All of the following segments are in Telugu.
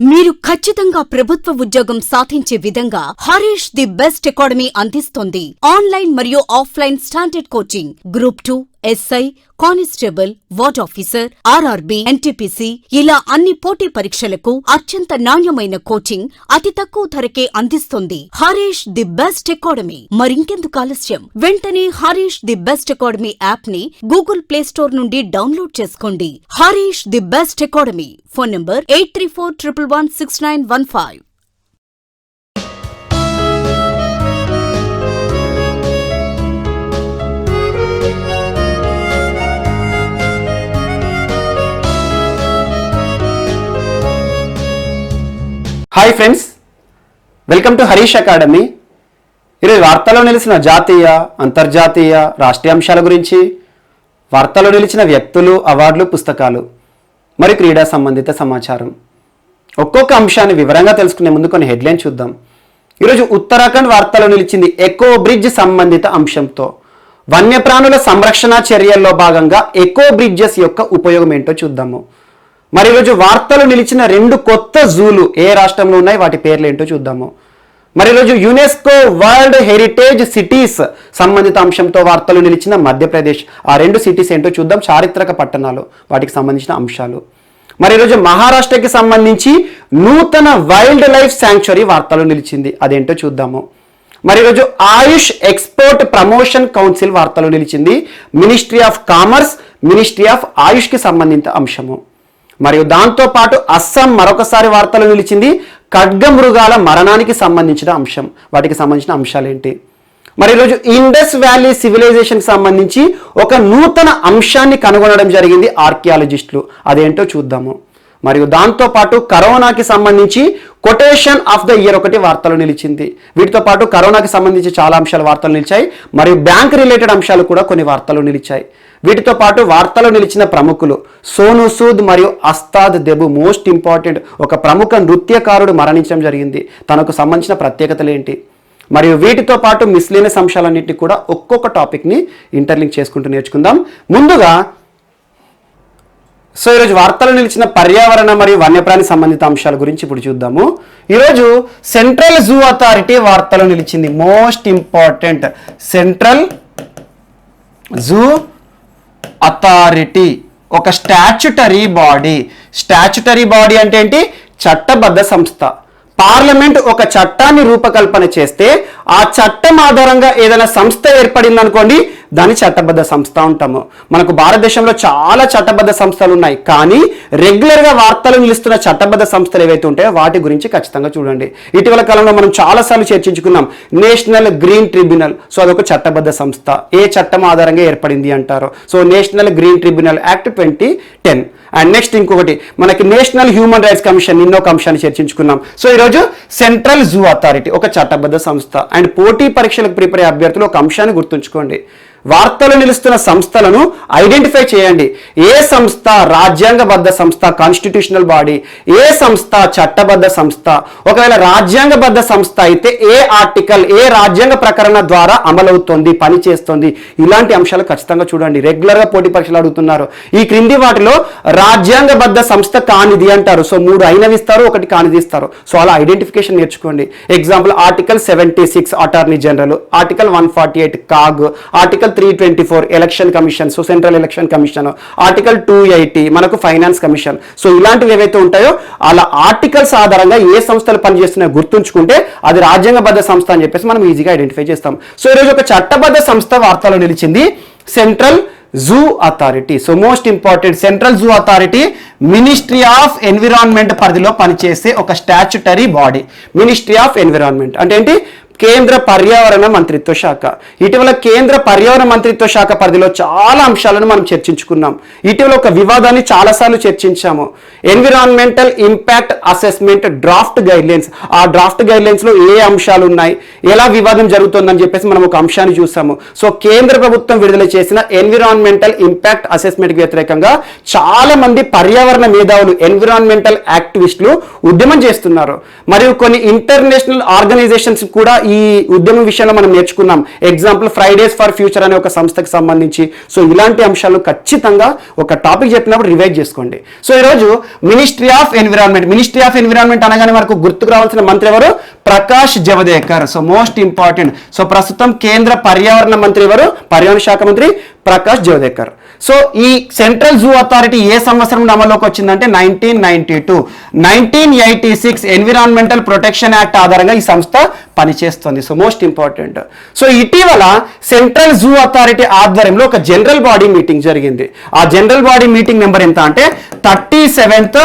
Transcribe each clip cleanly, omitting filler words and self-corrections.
మీరు ఖచ్చితంగా ప్రభుత్వ ఉద్యోగం సాధించే విధంగా హరీష్ ది బెస్ట్ అకాడమీ అందిస్తోంది. ఆన్లైన్ మరియు offline standard coaching, group 2, SI, constable, ward officer, RRB, NTPC ఇలా అన్ని పోటీ పరీక్షలకు అత్యంత నాణ్యమైన కోచింగ్ అతి తక్కువ ధరకే అందిస్తుంది హరీష్ ది బెస్ట్ అకాడమీ. మరింకెందుకు ఆలస్యం, వెంటనే Harish the best academy app ని గూగుల్ ప్లే స్టోర్ నుండి డౌన్లోడ్ చేసుకోండి. Harish the best academy. Phone number 8341116915. Hi friends, welcome to Harish academy. ఈరోజు వార్తల్లో నిలిచిన జాతీయ, అంతర్జాతీయ, రాష్ట్రీయ అంశాల గురించి, వార్తల్లో నిలిచిన వ్యక్తులు, అవార్డులు, పుస్తకాలు మరియు క్రీడా సంబంధిత సమాచారం ఒక్కొక్క అంశాన్ని వివరంగా తెలుసుకునే ముందు కొన్ని హెడ్లైన్ చూద్దాం. ఈరోజు ఉత్తరాఖండ్ వార్తల్లో నిలిచింది ఎకో బ్రిడ్జ్ సంబంధిత అంశంతో. వన్యప్రాణుల సంరక్షణ చర్యల్లో భాగంగా ఎకో బ్రిడ్జెస్ యొక్క ఉపయోగం ఏంటో చూద్దాము. మరి ఈరోజు వార్తలు నిలిచిన 2 కొత్త జూలు ఏ రాష్ట్రంలో ఉన్నాయి, వాటి పేర్లు ఏంటో చూద్దాము. మరి ఈరోజు యునెస్కో వరల్డ్ హెరిటేజ్ సిటీస్ సంబంధిత అంశంతో వార్తలు నిలిచిన మధ్యప్రదేశ్, ఆ 2 సిటీస్ ఏంటో చూద్దాం. చారిత్రక పట్టణాలు, వాటికి సంబంధించిన అంశాలు. మరి ఈరోజు మహారాష్ట్రకి సంబంధించి నూతన వైల్డ్ లైఫ్ శాంక్చురీ వార్తలు నిలిచింది, అదేంటో చూద్దాము. మరి ఈరోజు ఆయుష్ ఎక్స్పోర్ట్ ప్రమోషన్ కౌన్సిల్ వార్తలు నిలిచింది. Ministry of commerce, ministry of ఆయుష్కి సంబంధించిన అంశము. మరియు దాంతోపాటు అస్సాం మరొకసారి వార్తలు నిలిచింది. ఖడ్గమృగాల మరణానికి సంబంధించిన అంశం, వాటికి సంబంధించిన అంశాలు ఏంటి. మరి ఈరోజు ఇండస్ వ్యాలీ సివిలైజేషన్కి సంబంధించి ఒక నూతన అంశాన్ని కనుగొనడం జరిగింది ఆర్కియాలజిస్టులు, అదేంటో చూద్దాము. మరియు దాంతోపాటు కరోనాకి సంబంధించి కొటేషన్ ఆఫ్ ద ఇయర్ ఒకటి వార్తలు నిలిచింది. వీటితో పాటు కరోనాకి సంబంధించి చాలా అంశాలు వార్తలు నిలిచాయి. మరియు బ్యాంక్ రిలేటెడ్ అంశాలు కూడా కొన్ని వార్తలు నిలిచాయి. వీటితో పాటు వార్తలు నిలిచిన ప్రముఖులు సోను సూద్ మరియు అస్తాద్ దెబు, మోస్ట్ ఇంపార్టెంట్, ఒక ప్రముఖ నృత్యకారుడు మరణించడం జరిగింది. తనకు సంబంధించిన ప్రత్యేకతలు ఏంటి. మరియు వీటితో పాటు మిస్లేనియస్ అంశాలన్నింటినీ కూడా ఒక్కొక్క టాపిక్ని ఇంటర్లింక్ చేసుకుంటూ నేర్చుకుందాం. ముందుగా ఈరోజు వార్తలు నిలిచిన పర్యావరణ మరియు వన్యప్రాణి సంబంధిత అంశాల గురించి ఇప్పుడు చూద్దాము. ఈరోజు సెంట్రల్ జూ అథారిటీ వార్తలు నిలిచింది. Most important, central zoo authority ఒక స్టాచ్యుటరీ బాడీ. స్టాచ్యుటరీ బాడీ అంటే ఏంటి? చట్టబద్ధ సంస్థ. పార్లమెంట్ ఒక చట్టాన్ని రూపకల్పన చేస్తే ఆ చట్టం ఆధారంగా ఏదైనా సంస్థ ఏర్పడింది అనుకోండి, దాన్ని చట్టబద్ధ సంస్థ ఉంటాము. మనకు భారతదేశంలో చాలా చట్టబద్ధ సంస్థలు ఉన్నాయి, కానీ రెగ్యులర్గా వార్తలు నిలుస్తున్న చట్టబద్ధ సంస్థలు ఏవైతే ఉంటాయో వాటి గురించి ఖచ్చితంగా చూడండి. ఇటీవల కాలంలో మనం చాలాసార్లు చర్చించుకున్నాం నేషనల్ గ్రీన్ ట్రిబ్యునల్. సో అదొక చట్టబద్ధ సంస్థ. ఏ చట్టం ఆధారంగా ఏర్పడింది అంటారు. So national green tribunal act 2010. And next ఇంకొకటి మనకి నేషనల్ హ్యూమన్ రైట్స్ కమిషన్, నిన్నొక అంశాన్ని చర్చించుకున్నాం. సో ఈరోజు సెంట్రల్ జూ అథారిటీ ఒక చట్టబద్ధ సంస్థ. అండ్ పోటీ పరీక్షలకు ప్రిపేర్ అయ్యే అభ్యర్థులు ఒక అంశాన్ని గుర్తుంచుకోండి. వార్తలు నిలుస్తున్న సంస్థలను ఐడెంటిఫై చేయండి. ఏ సంస్థ రాజ్యాంగబద్ధ సంస్థ, కాన్స్టిట్యూషనల్ బాడీ, ఏ సంస్థ చట్టబద్ధ సంస్థ. ఒకవేళ రాజ్యాంగబద్ధ సంస్థ అయితే ఏ ఆర్టికల్, ఏ రాజ్యాంగ ప్రకరణ ద్వారా అమలవుతోంది, పనిచేస్తుంది, ఇలాంటి అంశాలు ఖచ్చితంగా చూడండి. రెగ్యులర్గా పోటీ పరీక్షలు అడుగుతున్నారు. ఈ క్రింది వాటిలో రాజ్యాంగబద్ధ సంస్థ కానిది అంటారు. సో 3 అయినవి ఇస్తారు, 1 కానిది ఇస్తారు. సో అలా ఐడెంటిఫికేషన్ నేర్చుకోండి. Example article 76 attorney general, article 148 CAG, article 324 election commission, so central election commission, article 280 మనకు ఫైనాన్స్ కమిషన్. సో ఇలాంటివి ఏవైతే ఉంటాయో అలా ఆర్టికల్స్ ఆధారంగా ఏ సంస్థలు పనిచేస్తున్నాయో గుర్తుంచుకుంటే అది రాజ్యాంగబద్ధ సంస్థ అని చెప్పేసి మనం ఈజీగా ఐడెంటిఫై చేస్తాం. సో ఈరోజు ఒక చట్టబద్ధ సంస్థ వార్తలో నిలిచింది central zoo authority. So most important, central zoo authority ministry of environment పరిధిలో పనిచేసే ఒక statutory body. Ministry of environment అంటే ఏంటి? కేంద్ర పర్యావరణ మంత్రిత్వ శాఖ. ఇటీవల కేంద్ర పర్యావరణ మంత్రిత్వ శాఖ పరిధిలో చాలా అంశాలను మనం చర్చించుకున్నాం. ఇటీవల ఒక వివాదాన్ని చాలాసార్లు చర్చించాము. Environmental impact assessment draft guidelines. ఆ డ్రాఫ్ట్ గైడ్లైన్స్లో ఏ అంశాలు ఉన్నాయి, ఎలా వివాదం జరుగుతుందని చెప్పేసి మనం ఒక అంశాన్ని చూసాము. సో కేంద్ర ప్రభుత్వం విడుదల చేసిన ఎన్విరాన్మెంటల్ ఇంపాక్ట్ అసెస్మెంట్కి వ్యతిరేకంగా చాలా మంది పర్యావరణ మేధావులు, ఎన్విరాన్మెంటల్ యాక్టివిస్టులు ఉద్యమం చేస్తున్నారు. మరియు కొన్ని ఇంటర్నేషనల్ ఆర్గనైజేషన్స్ కూడా ఈ ఉద్యమం విషయంలో మనం నేర్చుకున్నాం. ఎగ్జాంపుల్ ఫ్రైడేస్ ఫర్ ఫ్యూచర్ అనే ఒక సంస్థకి సంబంధించి. సో ఇలాంటి అంశాలు ఖచ్చితంగా ఒక టాపిక్ చెప్పినప్పుడు రివైజ్ చేసుకోండి. సో ఈరోజు మినిస్ట్రీ ఆఫ్ ఎన్విరాన్మెంట్ అనగానే మనకు గుర్తుకు రావాల్సిన మంత్రి ఎవరు? Prakash Javadekar. So most important. So ప్రస్తుతం కేంద్ర పర్యావరణ మంత్రి ఎవరు? పర్యావరణ శాఖ మంత్రి ప్రకాష్ జవదేకర్. సో ఈ సెంట్రల్ జూ అథారిటీ ఏ సంవత్సరం అమల్లోకి వచ్చిందంటే 1992. 1986 ఎన్విరాన్మెంటల్ ప్రొటెక్షన్ యాక్ట్ ఆధారంగా ఈ సంస్థ పనిచేస్తుంది. So most important. సో ఇటీవల సెంట్రల్ జూ అథారిటీ ఆధ్వర్యంలో ఒక జనరల్ బాడీ మీటింగ్ జరిగింది. ఆ జనరల్ బాడీ మీటింగ్ నెంబర్ ఎంత అంటే 37th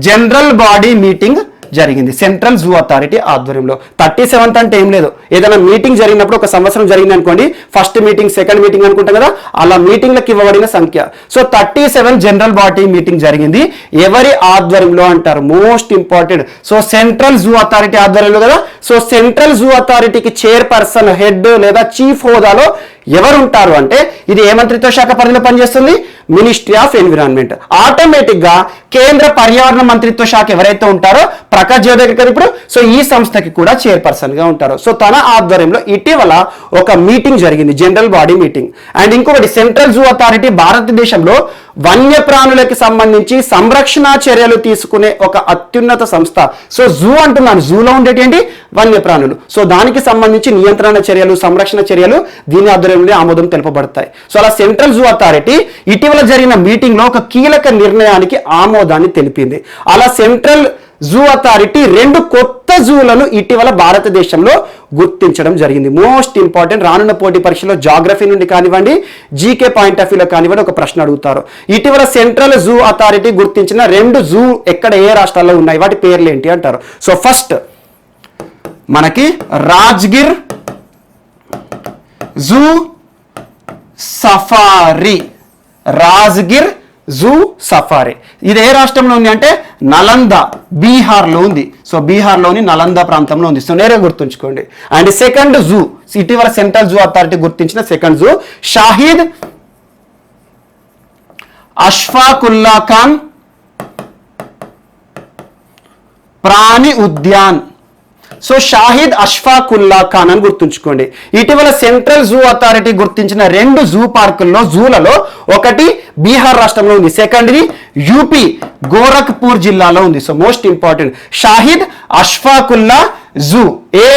జనరల్ బాడీ మీటింగ్ జరిగింది సెంట్రల్ జూ అథారిటీ ఆధ్వర్యంలో. 37th అంటే ఏం లేదు, ఏదైనా మీటింగ్ జరిగినప్పుడు ఒక సంవత్సరం జరిగింది అనుకోండి, ఫస్ట్ మీటింగ్ సెకండ్ మీటింగ్ అనుకుంటాం కదా, అలా మీటింగ్లకు ఇవ్వబడిన సంఖ్య. సో 37 జనరల్ బాడీ మీటింగ్ జరిగింది. ఎవరి ఆధ్వర్యంలో అంటారు? Most important. So central zoo authority ఆధ్వర్యంలో కదా. సో సెంట్రల్ జూ అథారిటీకి చైర్పర్సన్, హెడ్ లేదా చీఫ్ హోదాలో ఎవరు ఉంటారు అంటే ఇది ఏ మంత్రిత్వ శాఖ పరిధిలో పనిచేస్తుంది? Ministry of environment. ఆటోమేటిక్ గా కేంద్ర పర్యావరణ మంత్రిత్వ శాఖ ఎవరైతే ఉంటారో ప్రకాష్ జవదేకర్ ఇప్పుడు సో ఈ సంస్థకి కూడా చైర్పర్సన్ గా ఉంటారు. సో తన ఆధ్వర్యంలో ఇటీవల ఒక మీటింగ్ జరిగింది, జనరల్ బాడీ మీటింగ్. అండ్ ఇంకొకటి, సెంట్రల్ జూ అథారిటీ భారతదేశంలో వన్యప్రాణులకి సంబంధించి సంరక్షణ చర్యలు తీసుకునే ఒక అత్యున్నత సంస్థ. సో జూ అంటున్నాను, జూలో ఉండేటువంటి వన్యప్రాణులు. సో దానికి సంబంధించి నియంత్రణ చర్యలు, సంరక్షణ చర్యలు దీని ఆధ్వర్యంలో ఆమోదం తెలుపబడతాయి. సో అలా సెంట్రల్ జూ అథారిటీ ఇటీవల జరిగిన మీటింగ్ లో ఒక కీలక నిర్ణయానికి ఆమోదాన్ని తెలిపింది. అలా సెంట్రల్ జూ అథారిటీ 2 కొత్త జూలను ఇటీవల భారతదేశంలో గుర్తించడం జరిగింది. Most important. రానున్న పోటీ పరీక్షలో జాగ్రఫీ నుండి కానివ్వండి, జీకే పాయింట్ ఆఫ్ వ్యూలో కానివ్వండి ఒక ప్రశ్న అడుగుతారు. ఇటీవల సెంట్రల్ జూ అథారిటీ గుర్తించిన 2 జూ ఎక్కడ, ఏ రాష్ట్రాల్లో ఉన్నాయి, వాటి పేర్లు ఏంటి అంటారు. సో ఫస్ట్ మనకి Rajgir zoo safari. Rajgir zoo safari ఇది ఏ రాష్ట్రంలో ఉంది అంటే నలంద, బీహార్లో ఉంది. సో బీహార్లోని నలంద ప్రాంతంలో ఉంది. సో నేరుగా గుర్తుంచుకోండి. అండ్ సెకండ్ జూ, ఇటీవల సెంట్రల్ జూ అథారిటీ గుర్తించిన సెకండ్ జూ షాహిద్ అష్ఫాకుల్లా ఖాన్ ప్రాణి ఉద్యాన్. సో షాహిద్ అష్ఫాకుల్లా ఖాన్ అని గుర్తుంచుకోండి. ఇటీవల సెంట్రల్ జూ అథారిటీ గుర్తించిన 2 జూ పార్కుల్లో, జూలలో ఒకటి బీహార్ రాష్ట్రంలో ఉంది, సెకండ్ది యూపీ గోరఖ్పూర్ జిల్లాలో ఉంది. So most important. Shahid Ashfaqulla zoo ఏ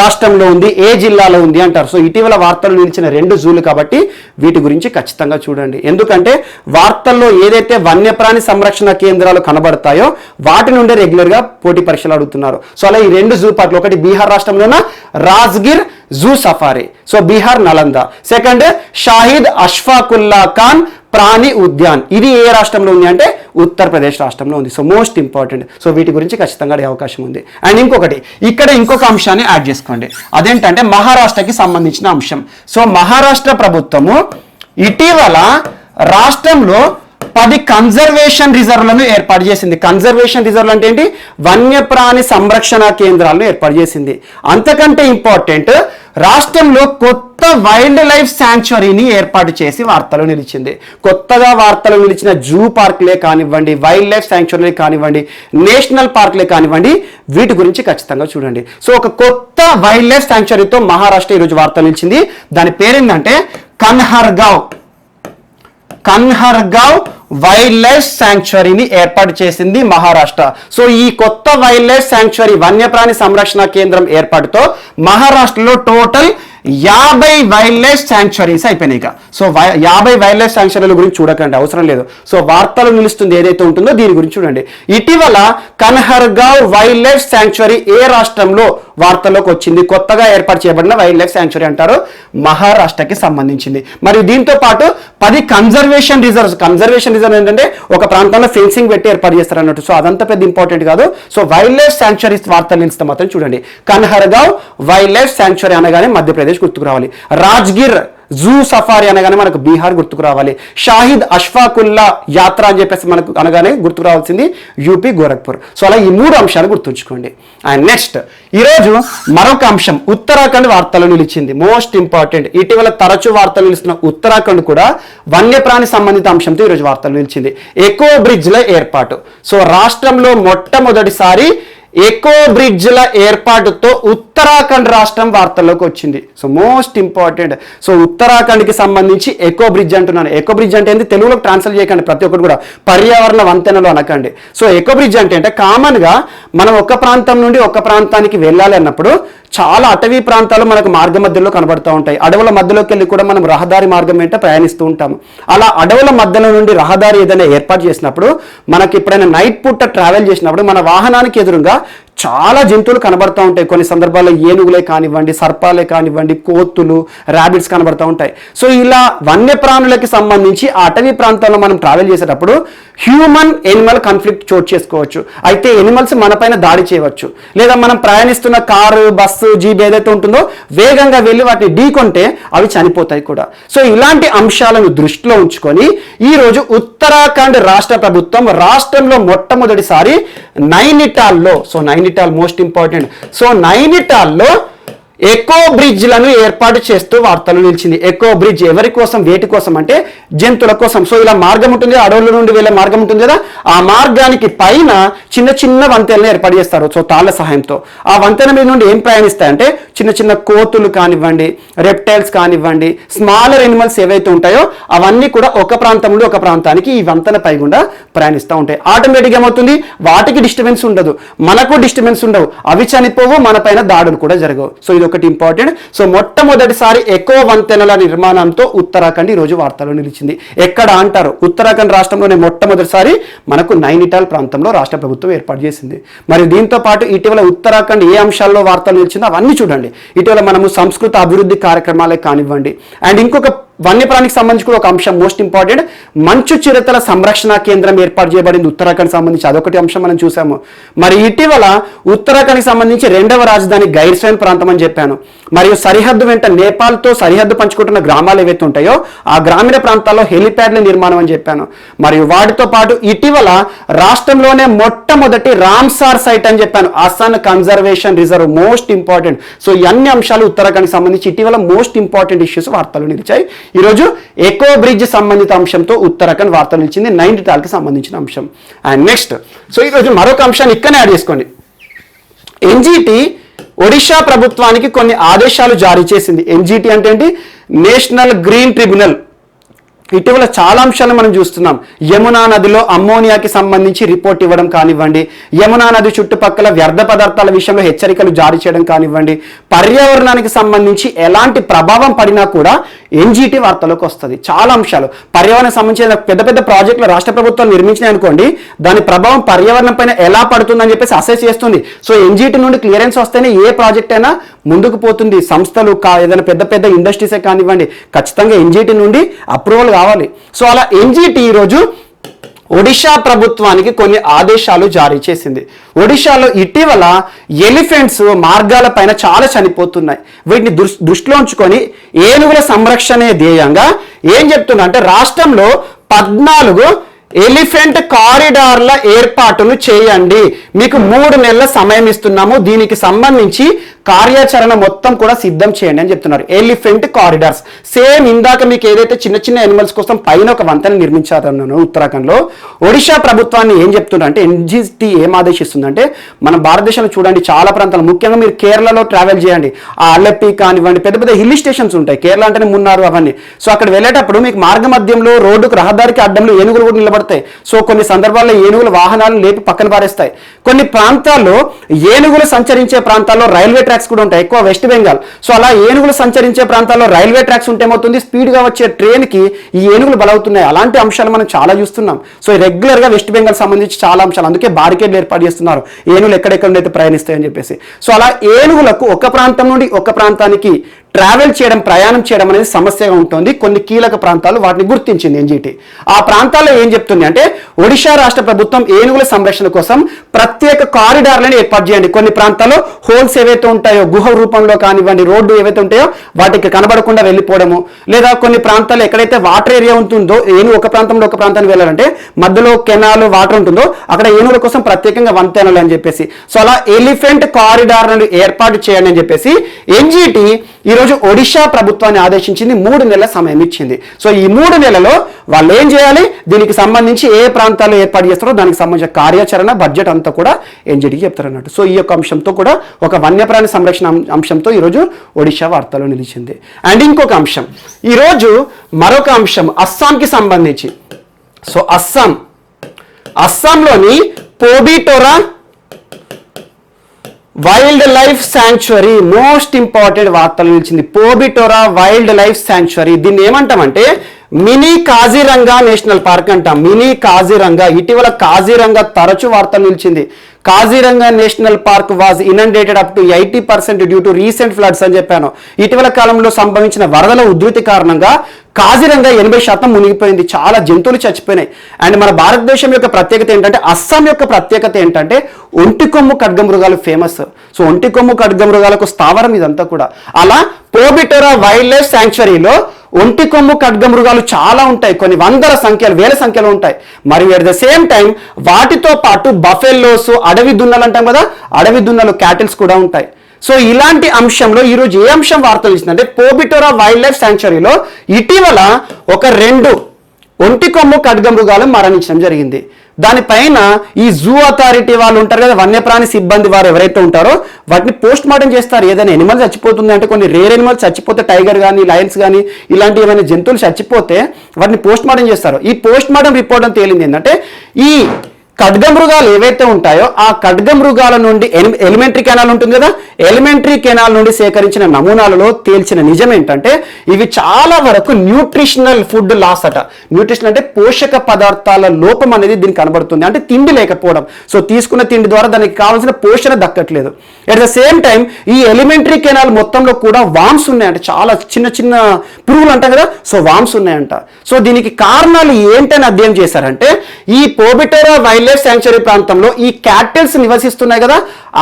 రాష్ట్రంలో ఉంది, ఏ జిల్లాలో ఉంది అంటారు. సో ఇటీవల వార్తలు నిలిచిన 2 జూలు కాబట్టి వీటి గురించి ఖచ్చితంగా చూడండి. ఎందుకంటే వార్తల్లో ఏదైతే వన్యప్రాణి సంరక్షణ కేంద్రాలు కనబడతాయో వాటి నుండే రెగ్యులర్ గా పోటీ పరీక్షలు అడుగుతున్నారు. సో అలా ఈ 2 జూ పార్కులు, ఒకటి బీహార్ రాష్ట్రంలోన Rajgir zoo safari, so Bihar Nalanda. Second Shahid Ashfaqulla Khan ప్రాణి ఉద్యాన్, ఇది ఏ రాష్ట్రంలో ఉంది అంటే ఉత్తరప్రదేశ్ రాష్ట్రంలో ఉంది. So most important. సో వీటి గురించి ఖచ్చితంగా అడిగే అవకాశం ఉంది. అండ్ ఇంకొకటి, ఇక్కడ ఇంకొక అంశాన్ని యాడ్ చేసుకోండి. అదేంటంటే మహారాష్ట్రకి సంబంధించిన అంశం. సో మహారాష్ట్ర ప్రభుత్వము ఇటీవల రాష్ట్రంలో 10 కన్జర్వేషన్ రిజర్వ్లను ఏర్పాటు చేసింది. కన్జర్వేషన్ రిజర్వ్లు అంటే ఏంటి? వన్యప్రాణి సంరక్షణ కేంద్రాలను ఏర్పాటు చేసింది. అంతకంటే ఇంపార్టెంట్, రాష్ట్రంలో కొత్త వైల్డ్ లైఫ్ శాంక్చురీని ఏర్పాటు చేసి వార్తలు నిలిచింది. కొత్తగా వార్తలు నిలిచిన జూ పార్క్లే కానివ్వండి, వైల్డ్ లైఫ్ శాంక్చురీ కానివ్వండి, నేషనల్ పార్క్లే కానివ్వండి, వీటి గురించి ఖచ్చితంగా చూడండి. సో ఒక కొత్త వైల్డ్ లైఫ్ శాంక్చురీతో మహారాష్ట్ర ఈరోజు వార్తలు నిలిచింది. దాని పేరేంటంటే కన్హర్గావ్ వైల్డ్ లైఫ్ శాంక్చురీని ఏర్పాటు చేసింది మహారాష్ట్ర. సో ఈ కొత్త వైల్డ్ లైఫ్ శాంక్చురీ, వన్యప్రాణి సంరక్షణ కేంద్రం ఏర్పాటుతో మహారాష్ట్రలో టోటల్ 50 వైల్డ్ లైఫ్ శాంక్చురీస్ అయిపోయినాయి. సో 50 వైల్డ్ లైఫ్ శాంక్చురీల గురించి చూడకండి, అవసరం లేదు. సో వార్తలు నిలుస్తుంది ఏదైతే ఉంటుందో దీని గురించి చూడండి. ఇటీవల కన్హర్గావ్ వైల్డ్ లైఫ్ శాంక్చురీ ఏ రాష్ట్రంలో వార్తల్లోకి వచ్చింది? కొత్తగా ఏర్పాటు చేయబడిన వైల్డ్ లైఫ్ శాంక్చురీ అంటారు, మహారాష్ట్రకి సంబంధించింది. మరియు దీంతో పాటు 10 కన్జర్వేషన్ రిజర్వ్స్. కన్జర్వేషన్ రిజర్వ్ ఏంటంటే ఒక ప్రాంతంలో ఫెన్సింగ్ పెట్టి ఏర్పాటు చేస్తారు అన్నట్టు. సో అదంతా పెద్ద ఇంపార్టెంట్ కాదు. సో వైల్డ్ లైఫ్ శాంక్చురీస్ వార్తలు నిలిస్తే మాత్రం చూడండి. కన్హర్గావ్ వైల్డ్ లైఫ్ శాంక్చురీ అనగానే మధ్యప్రదేశ్ గుర్తుకు రావాలి. రాజ్గిర్ జూ సఫారీ అనగానే మనకు బీహార్ గుర్తుకు రావాలి. షాహిద్ అష్ఫాకుల్లా యాత్ర అని చెప్పేసి మనకు అనగానే గుర్తుకు రావాల్సింది యూపీ గోరఖ్పూర్. సో అలా ఈ 3 అంశాలు గుర్తుంచుకోండి. అండ్ నెక్స్ట్ ఈరోజు మరొక అంశం, ఉత్తరాఖండ్ వార్తలు నిలిచింది. Most important. ఇటీవల తరచూ వార్తలు నిలుస్తున్న ఉత్తరాఖండ్ కూడా వన్యప్రాణి సంబంధిత అంశంతో ఈరోజు వార్తలు నిలిచింది. ఎకో బ్రిడ్జ్ల ఏర్పాటు. సో రాష్ట్రంలో మొట్టమొదటిసారి ఎకో బ్రిడ్జ్ల ఏర్పాటుతో ఉత్తరాఖండ్ రాష్ట్రం వార్తల్లోకి వచ్చింది. So most important. సో ఉత్తరాఖండ్కి సంబంధించి ఎకో బ్రిడ్జ్ అంటున్నాను. ఎకో బ్రిడ్జ్ అంటే ఏంటి, తెలుగులో ట్రాన్స్లేట్ చేయకండి, ప్రతి ఒక్కటి కూడా పర్యావరణ వంతెనలు అనకండి. సో ఎకో బ్రిడ్జ్ అంటే కామన్గా మనం ఒక ప్రాంతం నుండి ఒక ప్రాంతానికి వెళ్ళాలి అన్నప్పుడు చాలా అటవీ ప్రాంతాలు మనకు మార్గ మధ్యలో కనబడుతూ ఉంటాయి. అడవుల మధ్యలోకి వెళ్ళి కూడా మనం రహదారి మార్గం వెంట ప్రయాణిస్తూ ఉంటాము. అలా అడవుల మధ్యలో నుండి రహదారి ఏదైనా ఏర్పాటు చేసినప్పుడు, మనకి ఎప్పుడైనా నైట్ పూట ట్రావెల్ చేసినప్పుడు మన వాహనానికి ఎదురుగా చాలా జంతువులు కనబడుతూ ఉంటాయి. కొన్ని సందర్భాల్లో ఏనుగులే కానివ్వండి, సర్పాలే కానివ్వండి, కోతులు, ర్యాబిట్స్ కనబడుతూ ఉంటాయి. సో ఇలా వన్యప్రాణులకి సంబంధించి ఆ అటవీ ప్రాంతంలో మనం ట్రావెల్ చేసేటప్పుడు హ్యూమన్ ఎనిమల్ కాన్ఫ్లిక్ట్ చోటు చేసుకోవచ్చు. అయితే ఎనిమల్స్ మనపైన దాడి చేయవచ్చు, లేదా మనం ప్రయాణిస్తున్న కారు, బస్సు, జీప్ ఏదైతే ఉంటుందో వేగంగా వెళ్ళి వాటిని ఢీకొంటే అవి చనిపోతాయి కూడా. సో ఇలాంటి అంశాలను దృష్టిలో ఉంచుకొని ఈరోజు ఉత్తరాఖండ్ రాష్ట్ర ప్రభుత్వం రాష్ట్రంలో మొట్టమొదటిసారి నైనిటాల్లో, so Nainital most important, so నైనిటాల్లో ఎకో బ్రిడ్జ్లను ఏర్పాటు చేస్తూ వార్తలు నిలిచింది. ఎకో బ్రిడ్జ్ ఎవరి కోసం, వేటి కోసం అంటే జంతువుల కోసం. సో ఇలా మార్గం ఉంటుంది, అడవుల నుండి వెళ్ళే మార్గం ఉంటుంది కదా, ఆ మార్గానికి పైన చిన్న చిన్న వంతెనలు ఏర్పాటు చేస్తారు. సో తాళ్ల సహాయంతో ఆ వంతెన మీద నుండి ఏం ప్రయాణిస్తాయంటే చిన్న చిన్న కోతులు కానివ్వండి, రెప్టైల్స్ కానివ్వండి, స్మాలర్ ఎనిమల్స్ ఏవైతే ఉంటాయో అవన్నీ కూడా ఒక ప్రాంతం నుండి ఒక ప్రాంతానికి ఈ వంతెన పై గుండా ప్రయాణిస్తూ ఉంటాయి. ఆటోమేటిక్గా ఏమవుతుంది, వాటికి డిస్టర్బెన్స్ ఉండదు, మనకు డిస్టర్బెన్స్ ఉండవు, అవి చనిపోవు, మన పైన దాడులు కూడా జరగవు. సో ఇది ఒకటి ఇంపార్టెంట్. సో మొట్టమొదటిసారి ఎకో వంతెనల నిర్మాణంతో ఉత్తరాఖండ్ ఈ రోజు వార్తల్లో నిలిచింది. ఎక్కడ అంటారు, ఉత్తరాఖండ్ రాష్ట్రంలోనే మొట్టమొదటిసారి మనకు నైనిటాల్ ప్రాంతంలో రాష్ట్ర ప్రభుత్వం ఏర్పాటు చేసింది. మరి దీంతో పాటు ఇటీవల ఉత్తరాఖండ్ ఏ అంశాల్లో వార్తలు నిలిచిందో అవన్నీ చూడండి. ఇటీవల మనము సంస్కృత అభివృద్ధి కార్యక్రమాలే కానివ్వండి, అండ్ ఇంకొక వన్యప్రాణికి సంబంధించి కూడా ఒక అంశం మోస్ట్ ఇంపార్టెంట్, మంచు చిరుతల సంరక్షణ కేంద్రం ఏర్పాటు చేయబడింది ఉత్తరాఖండ్ సంబంధించి, అదొకటి అంశం మనం చూసాము. మరి ఇటీవల ఉత్తరాఖండ్కి సంబంధించి 2వ రాజధాని గైర్సైన్ ప్రాంతం అని చెప్పాను. మరియు సరిహద్దు వెంట నేపాల్తో సరిహద్దు పంచుకుంటున్న గ్రామాలు ఏవైతే ఉంటాయో ఆ గ్రామీణ ప్రాంతాల్లో హెలిప్యాడ్ల నిర్మాణం అని చెప్పాను. మరియు వాటితో పాటు ఇటీవల రాష్ట్రంలోనే మొట్టమొదటి రామ్సార్ సైట్ అని చెప్పాను, Asan conservation reserve, most important. So ఈ అన్ని అంశాలు ఉత్తరాఖండ్కి సంబంధించి ఇటీవల మోస్ట్ ఇంపార్టెంట్ ఇష్యూస్ వార్తలు నిలిచాయి. ఈరోజు ఎకో బ్రిడ్జ్ సంబంధిత అంశంతో ఉత్తరాఖండ్ వార్తలు ఇచ్చింది, నైనిటాల్కి సంబంధించిన అంశం. అండ్ నెక్స్ట్, సో ఈరోజు మరొక అంశాన్ని ఇక్కడనే యాడ్ చేసుకోండి. ఎన్జిటి ఒడిషా ప్రభుత్వానికి కొన్ని ఆదేశాలు జారీ చేసింది. ఎన్జిటి అంటే ఏంటి, నేషనల్ గ్రీన్ ట్రిబ్యునల్. ఇటీవల చాలా అంశాలను మనం చూస్తున్నాం. యమునా నదిలో అమ్మోనియాకి సంబంధించి రిపోర్ట్ ఇవ్వడం కానివ్వండి, యమునా నది చుట్టుపక్కల వ్యర్థ పదార్థాల విషయంలో హెచ్చరికలు జారీ చేయడం కానివ్వండి, పర్యావరణానికి సంబంధించి ఎలాంటి ప్రభావం పడినా కూడా ఎన్జిటి వార్తలోకి వస్తుంది. చాలా అంశాలు పర్యావరణం సంబంధించిన పెద్ద పెద్ద ప్రాజెక్టులు రాష్ట్ర ప్రభుత్వాలు నిర్మించినాయి అనుకోండి, దాని ప్రభావం పర్యావరణం పైన ఎలా పడుతుందని చెప్పేసి అసెస్ చేస్తుంది. సో ఎన్జిటి నుండి క్లియరెన్స్ వస్తేనే ఏ ప్రాజెక్ట్ అయినా ముందుకు పోతుంది. సంస్థలు ఏదైనా పెద్ద పెద్ద ఇండస్ట్రీసే కానివ్వండి, ఖచ్చితంగా ఎన్జిటి నుండి అప్రూవల్ కావాలి. సో అలా ఎన్జిటి ఈరోజు ఒడిషా ప్రభుత్వానికి కొన్ని ఆదేశాలు జారీ చేసింది. ఒడిషాలో ఇటీవల ఎలిఫెంట్స్ మార్గాల పైన చాలా చనిపోతున్నాయి. వీటిని దృష్టిలో ఉంచుకొని ఏనుగుల సంరక్షణే ధ్యేయంగా ఏం చెప్తున్నా అంటే రాష్ట్రంలో 14 ఎలిఫెంట్ కారిడార్ల ఏర్పాటును చేయండి, మీకు 3 నెలల సమయం ఇస్తున్నాము, దీనికి సంబంధించి కార్యాచరణ మొత్తం కూడా సిద్ధం చేయండి అని చెప్తున్నారు. ఎలిఫెంట్ కారిడార్స్ సేమ్ ఇందాక మీకు ఏదైతే చిన్న చిన్న ఎనిమల్స్ కోసం పైన ఒక వంతెన నిర్మించారన్నాను ఉత్తరాఖండ్లో, ఒడిషా ప్రభుత్వాన్ని ఏం చెప్తున్నారు అంటే ఎన్జిటి ఏం ఆదేశిస్తుందంటే, మన భారతదేశంలో చూడండి చాలా ప్రాంతాలు, ముఖ్యంగా మీరు కేరళలో ట్రావెల్ చేయండి, ఆ అల్లెప్పి కానివ్వండి, పెద్ద పెద్ద హిల్ స్టేషన్స్ ఉంటాయి, కేరళ అంటేనే మున్నారు అవన్నీ. సో అక్కడ వెళ్ళేటప్పుడు మీకు మార్గ మధ్యంలో రోడ్డుకు రహదారికి అడ్డంలో ఏనుగులు కూడా నిలబడతాయి. సో కొన్ని సందర్భాల్లో ఏనుగుల వాహనాలను లేపి పక్కన పారేస్తాయి. కొన్ని ప్రాంతాల్లో ఏనుగులు సంచరించే ప్రాంతాల్లో రైల్వే ట్రాక్స్ కూడా ఉంటాయి, ఎక్కువ వెస్ట్ బెంగాల్. సో అలా ఏనుగులు సంచరించే ప్రాంతాల్లో రైల్వే ట్రాక్స్ ఉంటే ఏమవుతుంది, స్పీడ్గా వచ్చే ట్రైన్కి ఈ ఏనుగులు బలవుతున్నాయి. అలాంటి అంశాలు మనం చాలా చూస్తున్నాం. సో రెగ్యులర్గా వెస్ట్ బెంగాల్ సంబంధించి చాలా అంశాలు, అందుకే బారికేడ్లు ఏర్పాటు చేస్తున్నారు ఏనుగులు ఎక్కడెక్కడ అయితే ప్రయాణిస్తాయని చెప్పేసి. సో అలా ఏనుగులకు ఒక ప్రాంతం నుండి ఒక ప్రాంతానికి ట్రావెల్ చేయడం, ప్రయాణం చేయడం అనేది సమస్యగా ఉంటుంది. కొన్ని కీలక ప్రాంతాలు వాటిని గుర్తించింది ఎన్జిటి. ఆ ప్రాంతాల్లో ఏం చెప్తుంది అంటే, ఒడిషా రాష్ట్ర ప్రభుత్వం ఏనుగుల సంరక్షణ కోసం ప్రత్యేక కారిడార్లను ఏర్పాటు చేయండి. కొన్ని ప్రాంతాల్లో హోల్స్ ఏవైతే ఉంటాయో, గుహ రూపంలో కానివ్వండి, రోడ్డు ఏవైతే ఉంటాయో వాటికి కనబడకుండా వెళ్ళిపోవడము, లేదా కొన్ని ప్రాంతాల్లో ఎక్కడైతే వాటర్ ఏరియా ఉంటుందో, ఏనుగు ఒక ప్రాంతంలో ఒక ప్రాంతానికి వెళ్ళాలంటే మధ్యలో కెనాల్ వాటర్ ఉంటుందో అక్కడ ఏనుగుల కోసం ప్రత్యేకంగా వంతెనలు అని చెప్పేసి. సో అలా ఎలిఫెంట్ కారిడార్లను ఏర్పాటు చేయండి అని చెప్పేసి ఎన్జిటి ఈరోజు ఒడిషా ప్రభుత్వాన్ని ఆదేశించింది. 3 నెలల సమయం ఇచ్చింది. సో ఈ 3 నెలలో వాళ్ళు ఏం చేయాలి, దీనికి సంబంధించి ఏ ప్రాంతాల్లో ఏర్పాటు చేస్తారో దానికి సంబంధించిన కార్యాచరణ బడ్జెట్ అంతా కూడా ఎన్జిటికి చెప్తారు అన్నట్టు. సో ఈ యొక్క అంశంతో కూడా ఒక వన్యప్రాణి సంరక్షణ అంశంతో ఈరోజు ఒడిశా వార్తలో నిలిచింది. అండ్ ఇంకొక అంశం, ఈరోజు మరొక అంశం అస్సాంకి సంబంధించి. సో అస్సాంలోని Pobitora wildlife sanctuary most important వార్తలు నిలిచింది. పోబిటోరా వైల్డ్ లైఫ్ శాంక్చురీ, దీన్ని ఏమంటామంటే మినీ కాజీరంగా నేషనల్ పార్క్ అంటాం. మినీ కాజీరంగా, ఇటీవల కాజీరంగా తరచు వార్తలు నిలిచింది. Kaziranga national park was inundated up to 80% due to recent floods అని చెప్పాను. ఇటీవల కాలంలో సంభవించిన వరదల ఉధృతి కారణంగా కాజీరంగా 80% మునిగిపోయింది, చాలా జంతువులు చచ్చిపోయినాయి. అండ్ మన భారతదేశం యొక్క ప్రత్యేకత ఏంటంటే, అస్సాం యొక్క ప్రత్యేకత ఏంటంటే ఒంటికొమ్ము ఖడ్గమృగాలు ఫేమస్. సో ఒంటికొమ్ము ఖడ్గమృగాలకు స్థావరం ఇదంతా కూడా. అలా పోబిటోరా వైల్డ్ లైఫ్ శాంక్చురీలో ఒంటికొమ్ము ఖడ్గమృగాలు చాలా ఉంటాయి, కొన్ని వేల సంఖ్యలో ఉంటాయి. మరియు అట్ ద సేమ్ టైం వాటితో పాటు బఫెల్లోస్, అడవి దున్నలు అంటాం కదా, అడవి దున్నలు క్యాటిల్స్ కూడా ఉంటాయి. సో ఇలాంటి అంశంలో ఈరోజు ఏ అంశం వార్తలు ఇచ్చిందంటే, పోబిటోరా వైల్డ్ లైఫ్ శాంక్చురీలో ఇటీవల ఒక 2 ఒంటికొమ్ము ఖడ్గమృగాలు మరణించడం జరిగింది. దానిపైన ఈ జూ అథారిటీ వాళ్ళు ఉంటారు కదా, వన్యప్రాణి సిబ్బంది వారు ఎవరైతే ఉంటారో వాటిని పోస్ట్ మార్టం చేస్తారు. ఏదైనా ఎనిమల్ చచ్చిపోతుంది అంటే, కొన్ని రేర్ ఎనిమల్స్ చచ్చిపోతే, టైగర్ కానీ లయన్స్ కానీ ఇలాంటి ఏమైనా జంతువులు చచ్చిపోతే వాటిని పోస్ట్ మార్టం చేస్తారు. ఈ పోస్ట్ మార్టం రిపోర్ట్ అని తేలింది ఏంటంటే, ఈ ఖడ్గమృగాలు ఏవైతే ఉంటాయో ఆ ఖడ్గమృగాల నుండి ఎలిమెంటరీ కెనాల్ ఉంటుంది కదా, ఎలిమెంటరీ కెనాల్ నుండి సేకరించిన నమూనాలలో తేల్చిన నిజం ఏంటంటే, ఇవి చాలా వరకు న్యూట్రిషనల్ ఫుడ్ లాస్ అట. న్యూట్రిషన్ అంటే పోషక పదార్థాల లోపం అనేది దీనికి కనబడుతుంది, అంటే తిండి లేకపోవడం. సో తీసుకున్న తిండి ద్వారా దానికి కావాల్సిన పోషణ దక్కట్లేదు. అట్ ద సేమ్ టైం ఈ ఎలిమెంటరీ కెనాల్ మొత్తంలో కూడా వామ్స్ ఉన్నాయంట, చాలా చిన్న చిన్న పురుగులు అంటాం కదా, సో వామ్స్ ఉన్నాయంట. సో దీనికి కారణాలు ఏంటని అధ్యయనం చేశారంటే, ఈ పోబిటోరా వైల్డ్ లైఫ్ శాంక్చురీ ప్రాంతంలో ఈ క్యాటిల్స్ నివసిస్తున్నాయి కదా,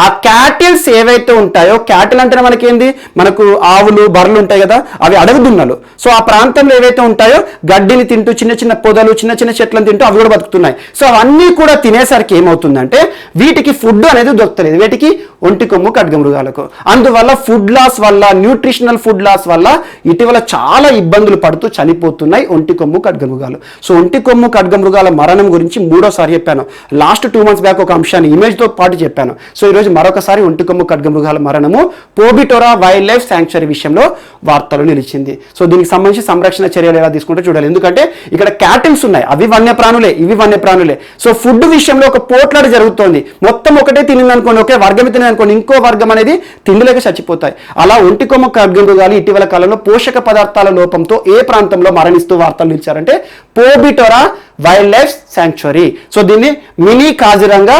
ఆ క్యాటిల్స్ ఏవైతే ఉంటాయో, క్యాటిల్ అంటే మనకేంది, మనకు ఆవులు బర్రెలు ఉంటాయి కదా, అవి అడవి దున్నలు. సో ఆ ప్రాంతంలో ఏవైతే ఉంటాయో గడ్డిని తింటూ, చిన్న చిన్న పొదలు, చిన్న చిన్న చెట్లను తింటూ అవి కూడా బతుకుతున్నాయి. సో అవన్నీ కూడా తినేసరికి ఏమవుతుందంటే, వీటికి ఫుడ్ అనేది దొరకలేదు, వీటికి ఒంటికొమ్ము ఖడ్గమృగాలకు. అందువల్ల ఫుడ్ లాస్ వల్ల, న్యూట్రిషనల్ ఫుడ్ లాస్ వల్ల ఇటీవల చాలా ఇబ్బందులు పడుతూ చనిపోతున్నాయి ఒంటికొమ్ము ఖడ్గమృగాలు. సో ఒంటికొమ్ము ఖడ్గమృగాల మరణం గురించి 3వ సారి చెప్పాను. లాస్ట్ 2 months బ్యాక్ ఒక అంశాన్ని ఇమేజ్తో పాటు చెప్పాను. సో ఈరోజు మరొకసారి ఒంటికొమ్ము ఖడ్గమృగాల మరణము పోబిటోరా వైల్డ్ లైఫ్ శాంక్చురీ విషయంలో వార్తలు నిలిచింది. సో దీనికి సంబంధించి సంరక్షణ చర్యలు ఎలా తీసుకుంటే చూడాలి. ఎందుకంటే ఇక్కడ క్యాటిల్స్ ఉన్నాయి, అవి వన్యప్రాణులే, ఇవి వన్యప్రాణులే. సో ఫుడ్ విషయంలో ఒక పోట్లాట జరుగుతోంది. మొత్తం ఒకటే తినిందనుకోండి, ఒకే వర్గం తినిందనుకోండి, ఇంకో వర్గం అనేది తిండిలేక చచ్చిపోతాయి. అలా ఒంటికొమ్ము ఖడ్గమృగాలు ఇటీవల కాలంలో పోషక పదార్థాల లోపంతో ఏ ప్రాంతంలో మరణిస్తూ వార్తలు నిలిచారంటే Pobitora wildlife sanctuary. So దీన్ని మినీ కాజిరంగా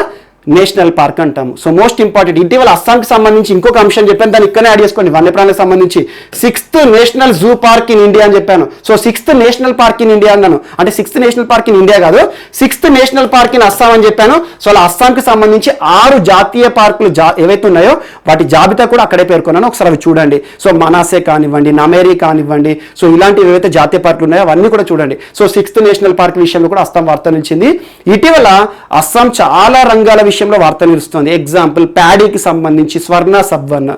నేషనల్ పార్క్ అంటాము. సో మోస్ట్ ఇంపార్టెంట్, ఇటీవల అస్సాంకి సంబంధించి ఇంకొక అంశం చెప్పాను, దాన్ని ఇక్కడనే యాడ్ చేసుకోండి. వన్యప్రాణులకు సంబంధించి 6th national zoo park in India అని చెప్పాను. So 6th national park in India అన్నాను, అంటే 6th national park in India కాదు, 6th national park in Assam అని చెప్పాను. సో అలా అస్సాంకి సంబంధించి 6 జాతీయ పార్కులు ఏవైతే ఉన్నాయో వాటి జాబితా కూడా అక్కడే పేర్కొన్నాను, ఒకసారి అవి చూడండి. సో మనాసే కానివ్వండి, నమేరీ కానివ్వండి, సో ఇలాంటివి ఏవైతే జాతీయ పార్కులు ఉన్నాయో అవన్నీ కూడా చూడండి. సో 6th నేషనల్ పార్క్ విషయంలో కూడా అస్సాం వార్త నిలిచింది. ఇటీవల అస్సాం చాలా రంగాల విషయంలో వార్త నిలుస్తుంది. ఎగ్జాంపుల్, ప్యాడీకి సంబంధించి స్వర్ణ సబ్వర్ణ,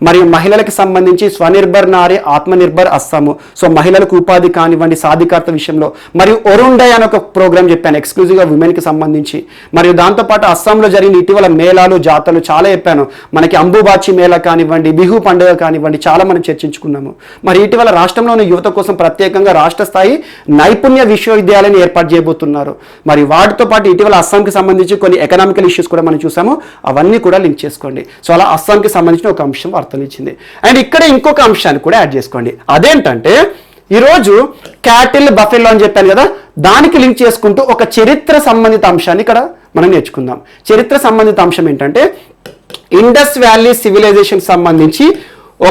మరియు మహిళలకు సంబంధించి స్వనిర్భర్ నారీ ఆత్మనిర్భర్ అస్సాము. సో మహిళలకు ఉపాధి కానివ్వండి, సాధికారత విషయంలో. మరియు ఒరుండై అని ఒక ప్రోగ్రామ్ చెప్పాను ఎక్స్క్లూజివ్గా ఉమెన్కి సంబంధించి. మరియు దాంతోపాటు అస్సాంలో జరిగిన ఇటీవల మేళాలు, జాతరలు చాలా చెప్పాను. మనకి అంబుబాచి మేళా కానివ్వండి, బిహు పండుగ కానివ్వండి, చాలా మనం చర్చించుకున్నాము. మరి ఇటీవల రాష్ట్రంలోని యువత కోసం ప్రత్యేకంగా రాష్ట్ర స్థాయి నైపుణ్య విశ్వవిద్యాలయాన్ని ఏర్పాటు చేయబోతున్నారు. మరి వాటితో పాటు ఇటీవల అస్సాంకి సంబంధించి కొన్ని ఎకనామికల్ ఇష్యూస్ కూడా మనం చూసాము, అవన్నీ కూడా లింక్ చేసుకోండి. సో అలా అస్సాంకి సంబంధించిన ఒక అంశం వార్తలు ఇచ్చింది. అండ్ ఇక్కడ ఇంకొక అంశాన్ని కూడా యాడ్ చేసుకోండి. అదేంటంటే, ఈరోజు క్యాటిల్ బఫెల్లో అని చెప్పాను కదా, దానికి లింక్ చేసుకుంటూ ఒక చరిత్ర సంబంధిత అంశాన్ని ఇక్కడ మనం నేర్చుకుందాం. చరిత్ర సంబంధిత అంశం ఏంటంటే, ఇండస్ వ్యాలీ సివిలైజేషన్ సంబంధించి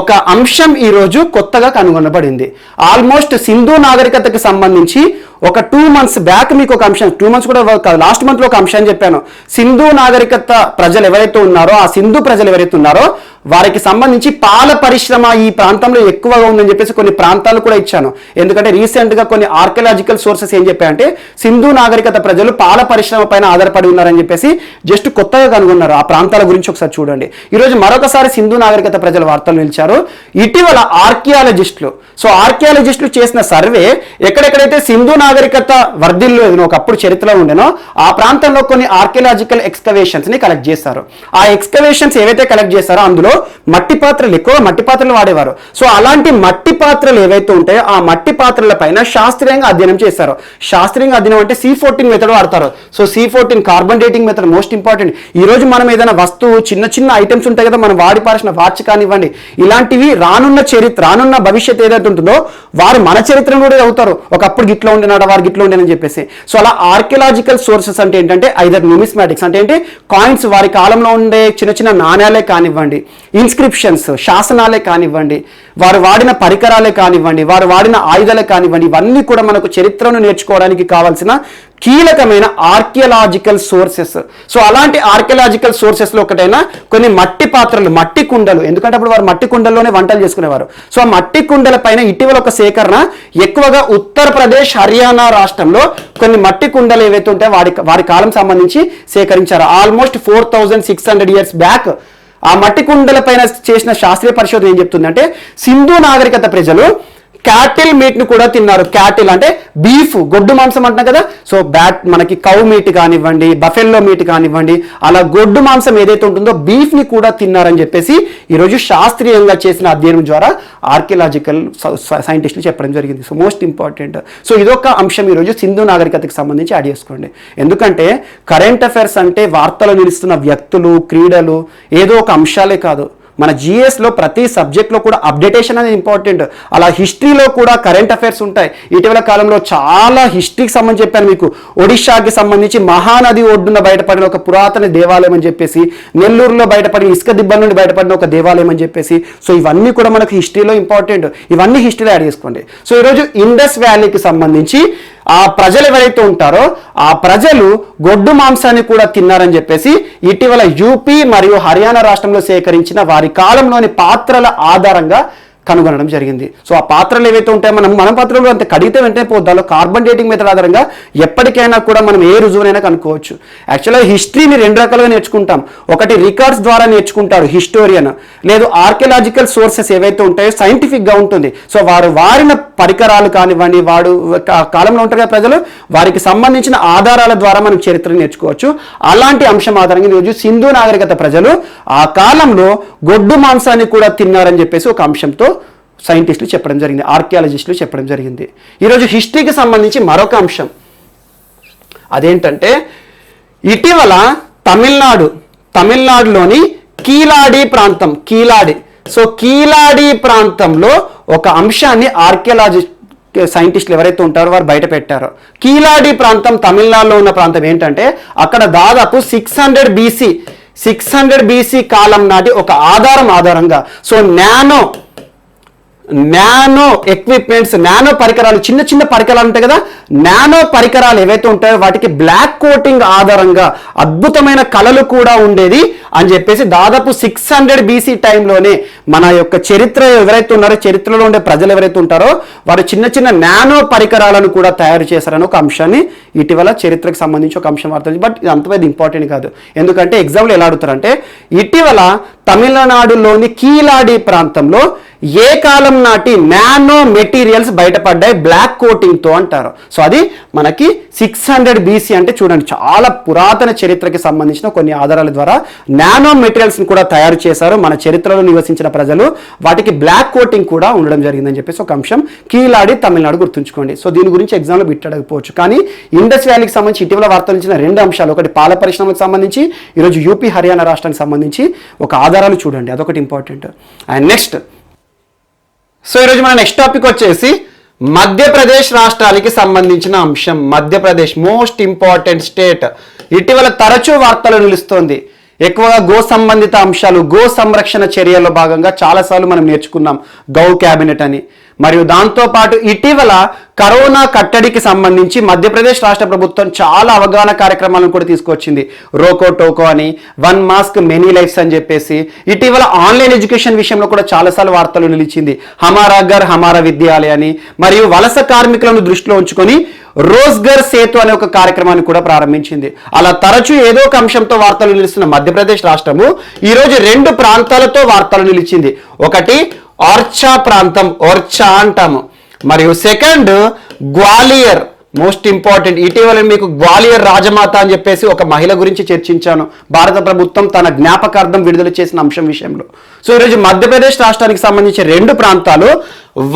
ఒక అంశం ఈరోజు కొత్తగా కనుగొనబడింది. ఆల్మోస్ట్ సింధు నాగరికతకి సంబంధించి ఒక 2 months బ్యాక్ మీకు ఒక అంశం, 2 months కూడా కాదు, లాస్ట్ మంత్లో ఒక అంశాన్ని చెప్పాను. సింధు నాగరికత ప్రజలు ఎవరైతే ఉన్నారో, ఆ సింధు ప్రజలు ఎవరైతే ఉన్నారో వారికి సంబంధించి పాల పరిశ్రమ ఈ ప్రాంతంలో ఎక్కువగా ఉందని చెప్పేసి కొన్ని ప్రాంతాలు కూడా ఇచ్చాను. ఎందుకంటే రీసెంట్గా కొన్ని ఆర్కియలాజికల్ సోర్సెస్ ఏం చెప్పాయంటే, సింధు నాగరికత ప్రజలు పాల పరిశ్రమ పైన ఆధారపడి ఉన్నారని చెప్పేసి జస్ట్ కొత్తగా కనుగొన్నారు. ఆ ప్రాంతాల గురించి ఒకసారి చూడండి. ఈరోజు మరొకసారి సింధు నాగరికత ప్రజల వార్తలు నిలిచారు. ఇటీవల ఆర్కియాలజిస్టులు చేసిన సర్వే, ఎక్కడెక్కడైతే సింధు నాగరికత వర్ధిల్లు ఒకప్పుడు చరిత్రలో ఉండేనో ఆ ప్రాంతంలో కొన్ని ఆర్కియలాజికల్ ఎక్స్కవేషన్స్ ని కలెక్ట్ చేశారు. ఆ ఎక్స్కవేషన్స్ ఏవైతే కలెక్ట్ చేశారో అందులో మట్టి పాత్రలు, ఎక్కువ మట్టి పాత్రలు వాడేవారు. సో అలాంటి మట్టి పాత్రలు ఏవైతే ఉంటాయో ఆ మట్టి పాత్రల పైన శాస్త్రీయంగా అధ్యయనం చేశారు. శాస్త్రీయంగా అధ్యయనం అంటే C14 మెథడ్ వాడతారు. So C14 carbon dating method most important. ఈ రోజు మనం ఏదైనా వస్తువు చిన్న చిన్న ఐటమ్స్ ఉంటాయి కదా, మనం వాడి పారేసిన వాచ్ కానివ్వండి, ఇలాంటివి రానున్న చరిత్ర, రానున్న భవిష్యత్ ఏదైతే ఉంటుందో వారు మన చరిత్రను కూడా చదువుతారు. ఒకప్పుడు గిట్లా ఉండేనాడు, వారు గిట్లా ఉండేనని చెప్పేసి. సో అలా ఆర్కియలాజికల్ సోర్సెస్ అంటే ఏంటంటే ఐదర్ న్యూమిస్మాటిక్స్ అంటే ఏంటి, కాయిన్స్, వారి కాలంలో ఉండే చిన్న చిన్న నాణ్యాలే కానివ్వండి, ఇన్స్క్రిప్షన్స్ శాసనాలే కానివ్వండి, వారు వాడిన పరికరాలే కానివ్వండి, వారు వాడిన ఆయుధాలే కానివ్వండి, ఇవన్నీ కూడా మనకు చరిత్రను నేర్చుకోవడానికి కావాల్సిన కీలకమైన ఆర్కియలాజికల్ సోర్సెస్. సో అలాంటి ఆర్కియలాజికల్ సోర్సెస్ లో ఒకటైన కొన్ని మట్టి పాత్రలు, మట్టి కుండలు, ఎందుకంటే అప్పుడు వారు మట్టి కుండల్లోనే వంటలు చేసుకునేవారు. సో ఆ మట్టి కుండల పైన ఇటీవల ఒక సేకరణ, ఎక్కువగా ఉత్తరప్రదేశ్, హర్యానా రాష్ట్రంలో కొన్ని మట్టి కుండలు ఏవైతే ఉంటాయో వారి కాలం సంబంధించి సేకరించారు. ఆల్మోస్ట్ 4600 years బ్యాక్ ఆ మట్టి కుండల పైన చేసిన శాస్త్రీయ పరిశోధన ఏం చెప్తుందంటే, సింధు నాగరికత ప్రజలు క్యాటిల్ మీట్ ని కూడా తిన్నారు. క్యాటిల్ అంటే బీఫ్, గొడ్డు మాంసం అంటున్నాం కదా. సో మనకి కౌ మీట్ కానివ్వండి, బఫెల్లో మీట్ కానివ్వండి, అలా గొడ్డు మాంసం ఏదైతే ఉంటుందో బీఫ్ ని కూడా తిన్నారని చెప్పేసి ఈరోజు శాస్త్రీయంగా చేసిన అధ్యయనం ద్వారా ఆర్కియలాజికల్ సైంటిస్టులు చెప్పడం జరిగింది. So most important. సో ఇదొక అంశం ఈరోజు సింధు నాగరికతకి సంబంధించి యాడ్ చేసుకోండి. ఎందుకంటే కరెంట్ అఫైర్స్ అంటే వార్తలు నిలుస్తున్న వ్యక్తులు, క్రీడలు ఏదో ఒక అంశాలే కాదు. మన జిఎస్లో ప్రతి సబ్జెక్ట్లో కూడా అప్డేటేషన్ అనేది ఇంపార్టెంట్. అలా హిస్టరీలో కూడా కరెంట్ అఫైర్స్ ఉంటాయి. ఇటీవల కాలంలో చాలా హిస్టరీకి సంబంధించి చెప్పాను మీకు. ఒడిషాకి సంబంధించి మహానది ఒడ్డున బయటపడిన ఒక పురాతన దేవాలయం అని చెప్పేసి, నెల్లూరులో బయటపడిన ఇసుక దిబ్బల నుండి బయటపడిన ఒక దేవాలయం అని చెప్పేసి. సో ఇవన్నీ కూడా మనకు హిస్టరీలో ఇంపార్టెంట్. ఇవన్నీ హిస్టరీలో యాడ్ చేసుకోండి. సో ఈరోజు ఇండస్ వ్యాలీకి సంబంధించి ఆ ప్రజలు ఎవరైతే ఉంటారో ఆ ప్రజలు గొడ్డు మాంసాన్ని కూడా తిన్నారని చెప్పేసి ఇటీవల యూపీ మరియు హర్యానా రాష్ట్రంలో సేకరించిన వారి కాలంలోని పాత్రల ఆధారంగా కనుగొనడం జరిగింది. సో ఆ పాత్రలు ఏవైతే ఉంటాయో మన పాత్రలు అంతే కడిగితే వెంటనే పోద్దాలో కార్బన్ డేటింగ్ మెథడ్ ఆధారంగా ఎప్పటికైనా కూడా మనం ఏ రుజువునైనా కనుక్కోవచ్చు. యాక్చువల్గా హిస్టరీని రెండు రకాలుగా నేర్చుకుంటాం. ఒకటి రికార్డ్స్ ద్వారా నేర్చుకుంటారు హిస్టోరియన్, లేదు ఆర్కియలాజికల్ సోర్సెస్ ఏవైతే ఉంటాయో సైంటిఫిక్గా ఉంటుంది. సో వారు వాడిన పరికరాలు కానివ్వండి, కాలంలో ఉంటారు కదా ప్రజలు, వారికి సంబంధించిన ఆధారాల ద్వారా మనం చరిత్రను నేర్చుకోవచ్చు. అలాంటి అంశం ఆధారంగా ఈరోజు సింధు నాగరికత ప్రజలు ఆ కాలంలో గొడ్డు మాంసాన్ని కూడా తిన్నారని చెప్పేసి ఒక అంశంతో సైంటిస్టులు చెప్పడం జరిగింది, ఆర్కియాలజిస్టులు చెప్పడం జరిగింది. ఈరోజు హిస్టరీకి సంబంధించి మరొక అంశం అదేంటంటే, ఇటీవల తమిళనాడులోని కీలాడి ప్రాంతం, సో కీలాడి ప్రాంతంలో ఒక అంశాన్ని ఆర్కియాలజిస్ట్ సైంటిస్టులు ఎవరైతే ఉంటారో వారు బయట పెట్టారు. కీలాడి ప్రాంతం తమిళనాడులో ఉన్న ప్రాంతం ఏంటంటే, అక్కడ దాదాపు 600 BC కాలం నాటి ఒక ఆధారంగా సో నానో ఎక్విప్మెంట్స్, నానో పరికరాలు, చిన్న చిన్న పరికరాలు ఉంటాయి కదా, నానో పరికరాలు ఏవైతే ఉంటాయో వాటికి బ్లాక్ కోటింగ్ ఆధారంగా అద్భుతమైన కళలు కూడా ఉండేది అని చెప్పేసి దాదాపు 600 BC టైంలోనే మన యొక్క చరిత్ర ఎవరైతే ఉన్నారో, చరిత్రలో ఉండే ప్రజలు ఎవరైతే ఉంటారో వారు చిన్న చిన్న నానో పరికరాలను కూడా తయారు చేశారని ఒక అంశాన్ని ఇటీవల చరిత్రకు సంబంధించి ఒక అంశం వాడుతుంది. బట్ ఇది అంతమైతే ఇంపార్టెంట్ కాదు. ఎందుకంటే ఎగ్జామ్లో ఎలా అడుగుతారంటే, ఇటీవల తమిళనాడులోని కీలాడి ప్రాంతంలో ఏ కాలం నాటి నానో మెటీరియల్స్ బయటపడ్డాయి బ్లాక్ కోటింగ్తో అంటారు. సో అది మనకి 600 BC అంటే చూడండి, చాలా పురాతన చరిత్రకి సంబంధించిన కొన్ని ఆధారాల ద్వారా నానో మెటీరియల్స్ని కూడా తయారు చేశారు మన చరిత్రలో నివసించిన ప్రజలు. వాటికి బ్లాక్ కోటింగ్ కూడా ఉండడం జరిగిందని చెప్పేసి ఒక అంశం. కీలాడి తమిళనాడు గుర్తుంచుకోండి. సో దీని గురించి ఎగ్జామ్లో బిట్టడకపోవచ్చు. కానీ ఇండస్ వ్యాలీకి సంబంధించి ఇటీవల వార్తలు ఇచ్చిన రెండు అంశాలు, ఒకటి పాల పరిశ్రమకు సంబంధించి, ఈరోజు యూపీ హర్యానా రాష్ట్రానికి సంబంధించి ఒక ఆధారాలు చూడండి, అదొకటి ఇంపార్టెంట్. అండ్ నెక్స్ట్, సో ఈరోజు మన నెక్స్ట్ టాపిక్ వచ్చేసి మధ్యప్రదేశ్ రాష్ట్రానికి సంబంధించిన అంశం. Madhya Pradesh most important state. ఇటీవల తరచూ వార్తలు నిలుస్తోంది. ఎక్కువగా గో సంబంధిత అంశాలు, గో సంరక్షణ చర్యల్లో భాగంగా చాలాసార్లు మనం నేర్చుకున్నాం గౌ క్యాబినెట్ అని. మరియు దాంతోపాటు ఇటీవల కరోనా కట్టడికి సంబంధించి మధ్యప్రదేశ్ రాష్ట్ర ప్రభుత్వం చాలా అవగాహన కార్యక్రమాలను కూడా తీసుకొచ్చింది. రోకో టోకో అని, 1 మాస్క్ మెనీ లైఫ్స్ అని చెప్పేసి. ఇటీవల ఆన్లైన్ ఎడ్యుకేషన్ విషయంలో కూడా చాలాసార్లు వార్తలు నిలిచింది. హమారా ఘర్ హమారా విద్యాలయ అని. మరియు వలస కార్మికులను దృష్టిలో ఉంచుకొని రోజ్గర్ సేతు అనే ఒక కార్యక్రమాన్ని కూడా ప్రారంభించింది. అలా తరచూ ఏదో ఒక అంశంతో వార్తలు నిలుస్తున్న మధ్యప్రదేశ్ రాష్ట్రము ఈరోజు 2 ప్రాంతాలతో వార్తలు నిలిచింది. ఒకటి ఓర్చా ప్రాంతం, ఓర్చా అంటాము, మరియు సెకండ్ గ్వాలియర్ మోస్ట్ ఇంపార్టెంట్. ఇటీవల మీకు గ్వాలియర్ రాజమాత అని చెప్పేసి ఒక మహిళ గురించి చర్చించాను, భారత ప్రభుత్వం తన జ్ఞాపకార్థం విడుదల చేసిన అంశం విషయంలో. సో ఈరోజు మధ్యప్రదేశ్ రాష్ట్రానికి సంబంధించి 2 ప్రాంతాలు